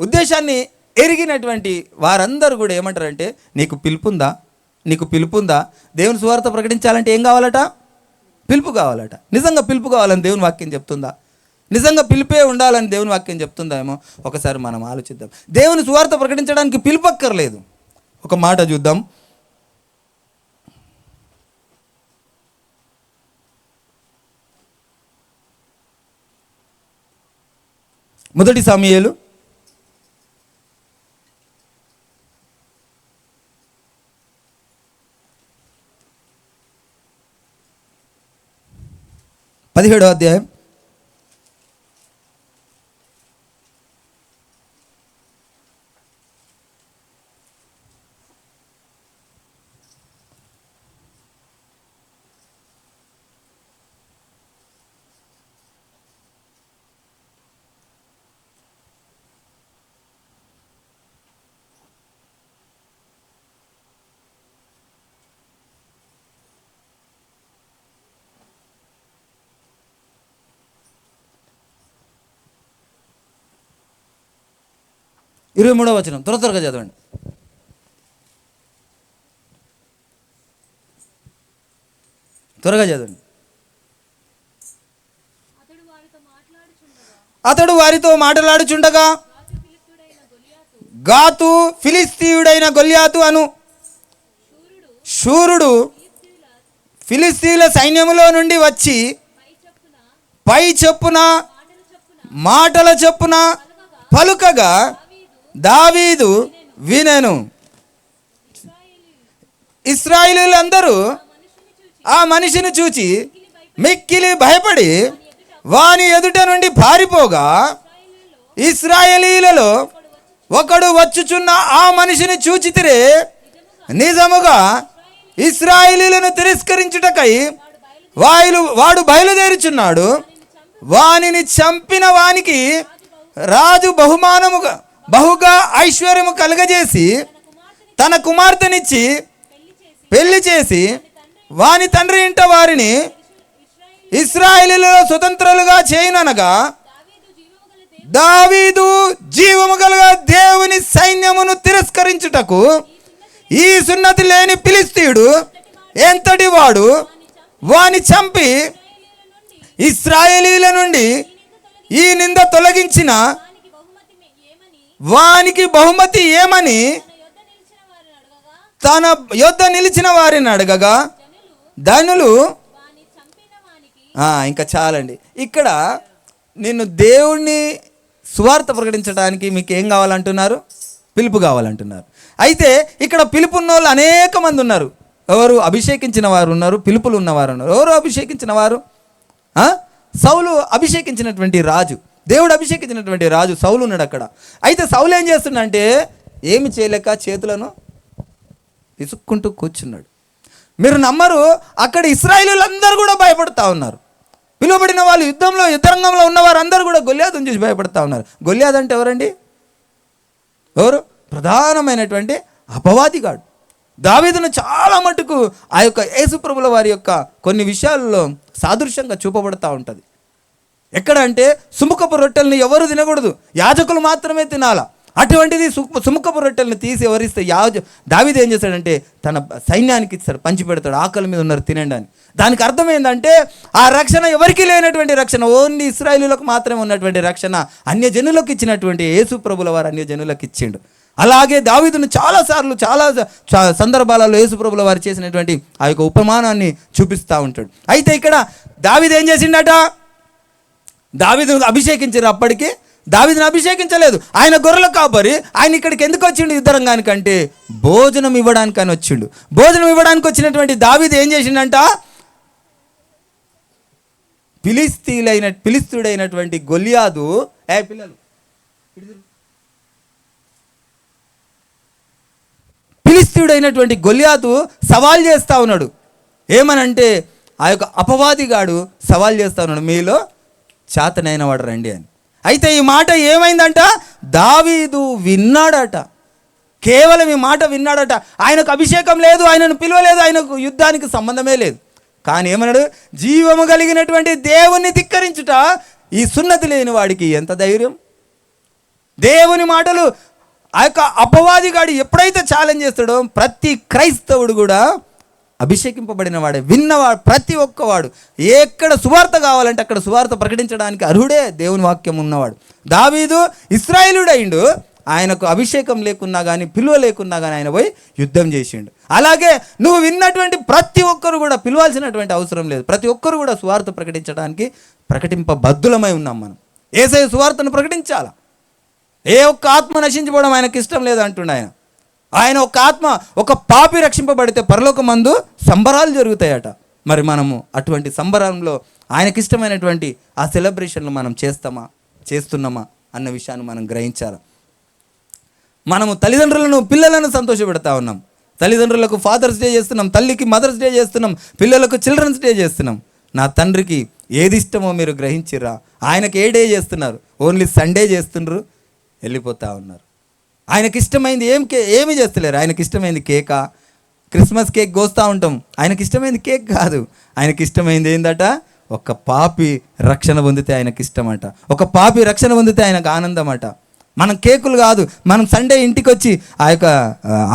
ఉద్దేశాన్ని ఎరిగినటువంటి వారందరూ కూడా ఏమంటారంటే, నీకు పిలుపుందా? దేవుని సువార్త ప్రకటించాలంటే ఏం కావాలట? పిలుపు కావాలట. నిజంగా పిలుపు కావాలని దేవుని వాక్యం చెప్తుందా? నిజంగా పిలిపే ఉండాలని దేవుని వాక్యం చెప్తుందా ఏమో ఒకసారి మనం ఆలోచిద్దాం. దేవుని సువార్త ప్రకటించడానికి పిలుపు అక్కర్లేదు. ఒక మాట చూద్దాం. మొదటి సమూయేలు 17వ అధ్యాయం 23వ వచనం త్వరగా చదవండి. త్వరగా చదవండి. అతడు వారితో మాట్లాడుచుండగా గాతు ఫిలిస్తీయుడైన గొల్యాతు అను శూరుడు ఫిలిస్తీయుల సైన్యములో నుండి వచ్చి పై చెప్పున మాటల చెప్పున పలుకగా దావీదు వినెను. ఇశ్రాయేలీయులందరూ ఆ మనిషిని చూచి మిక్కిలి భయపడి వాని ఎదుట నుండి పారిపోగా, ఇశ్రాయేలీయులలో ఒకడు వచ్చుచున్న ఆ మనిషిని చూచితిరే, నిజముగా ఇశ్రాయేలీయులను తిరస్కరించుటకై వాడు బయలుదేరుచున్నాడు. వానిని చంపిన వానికి రాజు బహుగా ఐశ్వర్యము కలుగజేసి తన కుమార్తెనిచ్చి పెళ్లి చేసి వాని తండ్రి ఇంట వారిని ఇశ్రాయేలీయులలో స్వతంత్రులుగా చేయననగా, దావీదు జీవము గల దేవుని సైన్యమును తిరస్కరించుటకు ఈ సున్నతి లేని ఫిలిస్తీయుడు ఎంతటి వాడు వాని చంపి ఇశ్రాయేలీయుల నుండి ఈ నింద తొలగించిన వానికి బహుమతి ఏమని తన యొద్ద నిలిచిన వారిని అడగగా ధనులు ఇంకా చాలండి. ఇక్కడ నిన్ను దేవుణ్ణి సువార్త ప్రకటించడానికి మీకు ఏం కావాలంటున్నారు? పిలుపు కావాలంటున్నారు. అయితే ఇక్కడ పిలుపు ఉన్న వాళ్ళు అనేక మంది ఉన్నారు. ఎవరు? అభిషేకించిన వారు ఉన్నారు, పిలుపులు ఉన్నవారు ఉన్నారు. ఎవరు అభిషేకించిన వారు? సౌలు అభిషేకించినటువంటి రాజు, దేవుడు అభిషేకించినటువంటి రాజు సౌలు ఉన్నాడు అక్కడ. అయితే సౌలు ఏం చేస్తుండంటే ఏమి చేయలేక చేతులను విసుక్కుంటూ కూర్చున్నాడు. మీరు నమ్మరు, అక్కడ ఇశ్రాయేలీయులందరూ కూడా భయపడుతూ ఉన్నారు. పిలువబడిన వాళ్ళు యుద్ధరంగంలో ఉన్నవారు అందరూ కూడా గొల్యాదుని చూసి భయపడుతూ ఉన్నారు. గొల్యాదు అంటే ఎవరండి? ఎవరు? ప్రధానమైనటువంటి అపవాదిగాడు. దావీదును చాలా మటుకు ఆ యొక్క యేసుప్రభుల వారి యొక్క కొన్ని విషయాల్లో సాదృశ్యంగా చూపబడుతూ ఉంటుంది. ఎక్కడ అంటే సుముఖపు రొట్టెలను ఎవరు తినకూడదు, యాజకులు మాత్రమే తినాలా. అటువంటిది సుముఖపు రొట్టెలను తీసి ఎవరిస్తే దావీదు ఏం చేస్తాడంటే తన సైన్యానికి ఇస్తాడు, పంచి పెడతాడు. ఆకలి మీద ఉన్నారు తినండి అని. దానికి అర్థం ఏంటంటే ఆ రక్షణ ఎవరికి లేనటువంటి రక్షణ, ఓన్లీ ఇశ్రాయేలీయులకు మాత్రమే ఉన్నటువంటి రక్షణ అన్యజనులకు ఇచ్చినటువంటి యేసు ప్రభుల వారు అన్యజనులకు ఇచ్చిండు. అలాగే దావీదును చాలాసార్లు చాలా సందర్భాలలో యేసు ప్రభుల వారు చేసినటువంటి ఆ యొక్క ఉపమానాన్ని చూపిస్తూ ఉంటాడు. అయితే ఇక్కడ దావీదు ఏం చేసిండట? దావీదును అభిషేకించారు. అప్పటికి దావీదును అభిషేకించలేదు. ఆయన గొర్రెల కాపరి. ఆయన ఇక్కడికి ఎందుకు వచ్చిండు? యుద్ధరంగానికంటే భోజనం ఇవ్వడానికి అని వచ్చిండు. భోజనం ఇవ్వడానికి వచ్చినటువంటి దావీదు ఏం చేసిండంట? ఫిలిస్తీయుడైనటువంటి గొల్యాదు ఫిలిస్తీయుడైనటువంటి గొల్యాదు సవాల్ చేస్తూ ఉన్నాడు. ఏమనంటే ఆ యొక్క అపవాదిగాడు సవాల్ చేస్తూ ఉన్నాడు, మీలో చేతనైన వాడు రండి అని. అయితే ఈ మాట ఏమైందంట? దావీదు విన్నాడట. కేవలం ఈ మాట విన్నాడట. ఆయనకు అభిషేకం లేదు, ఆయనను పిలవలేదు, ఆయనకు యుద్ధానికి సంబంధమే లేదు. కానీ ఏమన్నాడు? జీవము కలిగినటువంటి దేవుణ్ణి ధిక్కరించుట ఈ సున్నతి లేని వాడికి ఎంత ధైర్యం? దేవుని మాటలు ఆ యొక్క అపవాదిగాడు ఎప్పుడైతే ఛాలెంజ్ చేస్తాడో ప్రతి క్రైస్తవుడు కూడా అభిషేకింపబడిన వాడే, విన్నవాడు ప్రతి ఒక్కవాడు ఎక్కడ సువార్త కావాలంటే అక్కడ సువార్త ప్రకటించడానికి అర్హుడే దేవుని వాక్యం ఉన్నవాడు. దావీదు ఇశ్రాయేలుడైండు, ఆయనకు అభిషేకం లేకున్నా కానీ పిలువ లేకున్నా కానీ ఆయన పోయి యుద్ధం చేసిండు. అలాగే నువ్వు విన్నటువంటి ప్రతి ఒక్కరు కూడా పిలవాల్సినటువంటి అవసరం లేదు. ప్రతి ఒక్కరు కూడా సువార్త ప్రకటించడానికి ప్రకటింపబద్ధులమై ఉన్నాం. మనం యేసయ్య సువార్తను ప్రకటించాల. ఏ ఒక్క ఆత్మ నశించిపోవడం ఆయనకి ఇష్టం లేదు అంటుండే ఆయన. ఆయన ఒక ఆత్మ, ఒక పాపి రక్షింపబడితే పరలోకమందు సంబరాలు జరుగుతాయట. మరి మనము అటువంటి సంబరంలో ఆయనకిష్టమైనటువంటి ఆ సెలబ్రేషన్లు మనం చేస్తున్నామా అన్న విషయాన్ని మనం గ్రహించాలి. మనము తల్లిదండ్రులను పిల్లలను సంతోషపెడతా ఉన్నాం. తల్లిదండ్రులకు ఫాదర్స్ డే చేస్తున్నాం, తల్లికి మదర్స్ డే చేస్తున్నాం, పిల్లలకు చిల్డ్రన్స్ డే చేస్తున్నాం. నా తండ్రికి ఏది ఇష్టమో మీరు గ్రహించిర్రా? ఆయనకి ఏ డే చేస్తున్నారు? ఓన్లీ సండే చేస్తున్నారు, వెళ్ళిపోతూ ఉన్నారు. ఆయనకి ఇష్టమైంది ఏమి చేస్తలేరు. ఆయనకి ఇష్టమైంది కేకా, క్రిస్మస్ కేక్ కోస్తూ ఉంటాం. ఆయనకి ఇష్టమైంది కేక్ కాదు. ఆయనకి ఇష్టమైంది ఏందట? ఒక పాపి రక్షణ పొందితే ఆయనకి ఇష్టమట. ఒక పాపి రక్షణ పొందితే ఆయనకు ఆనందం అట. మనం కేకులు కాదు, మనం సండే ఇంటికి వచ్చి ఆ యొక్క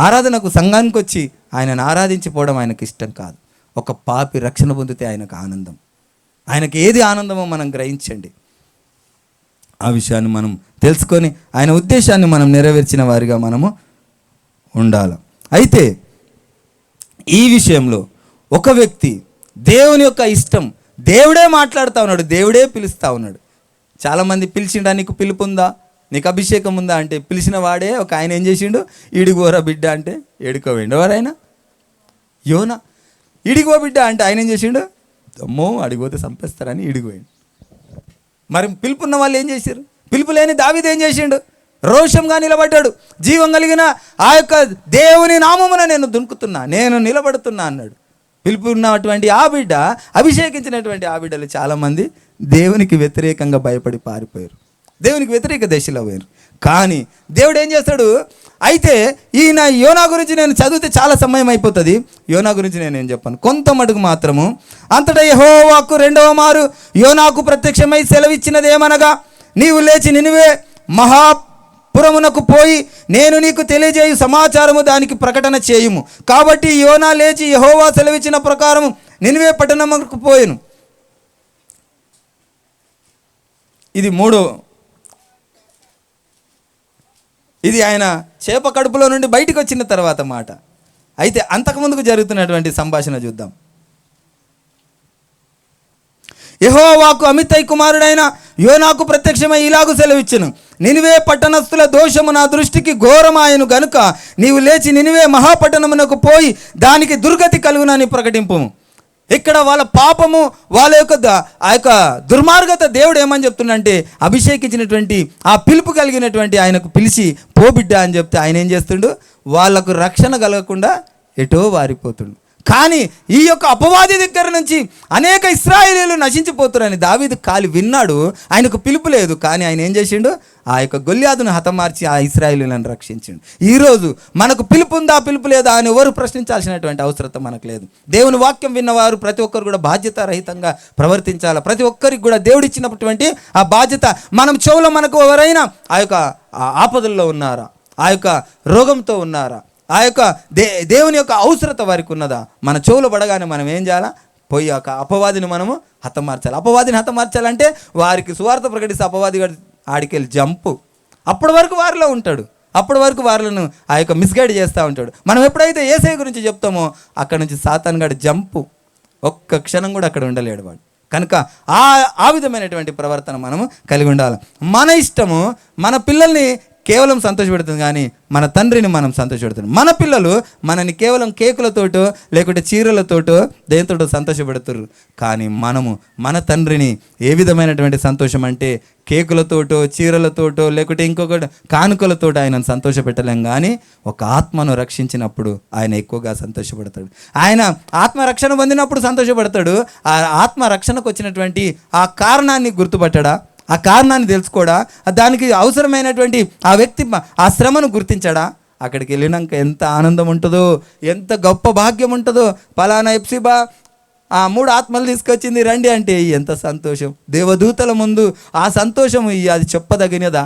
ఆరాధనకు సంఘానికి వచ్చి ఆయనను ఆరాధించిపోవడం ఆయనకి ఇష్టం కాదు. ఒక పాపి రక్షణ పొందితే ఆయనకు ఆనందం. ఆయనకి ఏది ఆనందమో మనం గ్రహించండి. ఆ విషయాన్ని మనం తెలుసుకొని ఆయన ఉద్దేశాన్ని మనం నెరవేర్చిన వారిగా మనము ఉండాలి. అయితే ఈ విషయంలో ఒక వ్యక్తి దేవుని యొక్క ఇష్టం, దేవుడే మాట్లాడుతూ ఉన్నాడు, దేవుడే పిలుస్తూ ఉన్నాడు. చాలామంది పిలిచిండా, నీకు పిలుపు ఉందా, నీకు అభిషేకం ఉందా అంటే పిలిచిన వాడే ఒక ఆయన ఏం చేసిండు? ఈడిగోరా బిడ్డ అంటే ఏడుకోవేండు. ఎవరైనా యోనా ఈడిగో బిడ్డ అంటే ఆయన ఏం చేసిండు? అమ్మో అడిగిపోతే చంపేస్తారని ఈడిగోయిండు. మరి పిలుపున్న వాళ్ళు ఏం చేశారు? పిలుపు లేని దావీదు ఏం చేసిండు? రోషంగా నిలబడ్డాడు. జీవం కలిగిన ఆ యొక్క దేవుని నామమున నేను దునుకుతున్నా, నేను నిలబడుతున్నా అన్నాడు. పిలుపు ఉన్నటువంటి ఆ బిడ్డ, అభిషేకించినటువంటి ఆ బిడ్డలు చాలామంది దేవునికి వ్యతిరేకంగా భయపడి పారిపోయారు, దేవునికి వ్యతిరేక దశలో పోయారు. కానీ దేవుడు ఏం చేస్తాడు? అయితే ఈయన యోనా గురించి నేను చదివితే చాలా సమయం అయిపోతుంది. యోనా గురించి నేనేం చెప్పాను, కొంత మటుకు మాత్రము. అంతటా యెహోవాకు రెండవ మారు యోనాకు ప్రత్యక్షమై సెలవిచ్చినది ఏమనగా, నీవు లేచి నినివే మహాపురమునకు పోయి నేను నీకు తెలియజేయు సమాచారము దానికి ప్రకటన చేయుము. కాబట్టి యోనా లేచి యెహోవా సెలవిచ్చిన ప్రకారము నినివే పట్టణమునకు పోయెను. ఇది ఆయన చేప కడుపులో నుండి బయటికి వచ్చిన తర్వాత మాట. అయితే అంతకుముందుకు జరుగుతున్నటువంటి సంభాషణ చూద్దాం. యెహోవాకు అమిత్తై కుమారుడైన యోనాకు ప్రత్యక్షమై ఇలాగు సెలవిచ్చెను, నినివే పట్టణస్థుల దోషము నా దృష్టికి ఘోరమాయను గనుక నీవు లేచి నినివే మహాపట్టణమునకు పోయి దానికి దుర్గతి కలుగునని ప్రకటింపు. ఇక్కడ వాళ్ళ పాపము, వాళ్ళ ఆ యొక్క దుర్మార్గత దేవుడు ఏమని చెప్తుండంటే, అభిషేకించినటువంటి ఆ పిలుపు కలిగినటువంటి ఆయనకు పిలిచి పోబిడ్డ అని చెప్తే ఆయన ఏం చేస్తుండు, వాళ్ళకు రక్షణ కలగకుండా ఎటో వారిపోతుండు. కానీ ఈ యొక్క అపవాది దగ్గర నుంచి అనేక ఇశ్రాయేలీయులు నశించిపోతున్నారని దావీదు కాలి విన్నాడు. ఆయనకు పిలుపు లేదు, కానీ ఆయన ఏం చేసిండు, ఆ యొక్క గొల్యాదును హతమార్చి ఆ ఇశ్రాయేలీయులను రక్షించిండు. ఈరోజు మనకు పిలుపు ఉందా, పిలుపు లేదా అని ఎవరు ప్రశ్నించాల్సినటువంటి అవసరం మనకు లేదు. దేవుని వాక్యం విన్నవారు ప్రతి ఒక్కరు కూడా బాధ్యతారహితంగా ప్రవర్తించాలి. ప్రతి ఒక్కరికి కూడా దేవుడిచ్చినటువంటి ఆ బాధ్యత. మనం చెవులో మనకు ఎవరైనా ఆ యొక్క ఆపదల్లో ఉన్నారా, ఆ యొక్క రోగంతో ఉన్నారా, ఆ యొక్క దేవుని యొక్క అవసరత వారికి ఉన్నదా, మన చెవులు పడగానే మనం ఏం చేయాలా, పోయి ఒక అపవాదిని మనము హతమార్చాలి. అపవాదిని హతమార్చాలంటే వారికి సువార్త ప్రకటిస్తే అపవాది ఆడికెళ్ళి జంపు, అప్పటి వరకు వారిలో ఉంటాడు, అప్పటి వరకు వారిని ఆ యొక్క మిస్గైడ్ చేస్తూ ఉంటాడు. మనం ఎప్పుడైతే యేసయ్య గురించి చెప్తామో అక్కడ నుంచి సాతాన్ గాడి జంపు, ఒక్క క్షణం కూడా అక్కడ ఉండలేడు వాడు. కనుక ఆ విధమైనటువంటి ప్రవర్తన మనము కలిగి ఉండాలి. మన ఇష్టము మన పిల్లల్ని కేవలం సంతోషపెడుతుంది, కానీ మన తండ్రిని మనం సంతోషపెడుతున్నాం. మన పిల్లలు మనని కేవలం కేకులతోటో లేకుంటే చీరలతోటో దేనితోటో సంతోషపెడుతున్నారు, కానీ మనము మన తండ్రిని ఏ విధమైనటువంటి సంతోషం అంటే కేకులతోటో చీరలతోటో లేకుంటే ఇంకొకటి కానుకలతోటో ఆయనను సంతోషపెట్టలేం. కానీ ఒక ఆత్మను రక్షించినప్పుడు ఆయన ఎక్కువగా సంతోషపడతాడు. ఆయన ఆత్మరక్షణ పొందినప్పుడు సంతోషపడతాడు. ఆ ఆత్మరక్షణకు వచ్చినటువంటి ఆ కారణాన్ని గుర్తుపట్టడా, ఆ కారణాన్ని తెలుసుకోడా, దానికి అవసరమైనటువంటి ఆ వ్యక్తి ఆ శ్రమను గుర్తించడా, అక్కడికి వెళ్ళినాక ఎంత ఆనందం ఉంటుందో, ఎంత గొప్ప భాగ్యం ఉంటుందో. పలానా ఎప్సిబా ఆ 3 ఆత్మలు తీసుకొచ్చింది రండి అంటే ఎంత సంతోషం. దేవదూతల ముందు ఆ సంతోషం అది చెప్పదగినదా?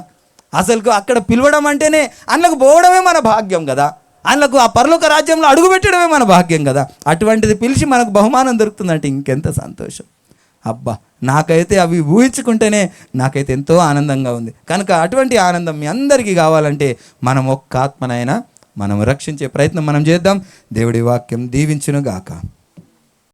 అసలు అక్కడ పిలవడం అంటేనే అందులోకి పోవడమే మన భాగ్యం కదా, అందులోకి ఆ పరలోక రాజ్యంలో అడుగుపెట్టడమే మన భాగ్యం కదా. అటువంటిది పిలిచి మనకు బహుమానం దొరుకుతుందంటే ఇంకెంత సంతోషం. అబ్బా, నాకైతే అవి ఊహించుకుంటేనే నాకైతే ఎంతో ఆనందంగా ఉంది. కనుక అటువంటి ఆనందం మీ అందరికీ కావాలంటే మనం ఒక్క ఆత్మనైనా మనం రక్షించే ప్రయత్నం మనం చేద్దాం. దేవుడి వాక్యం దీవించును గాక.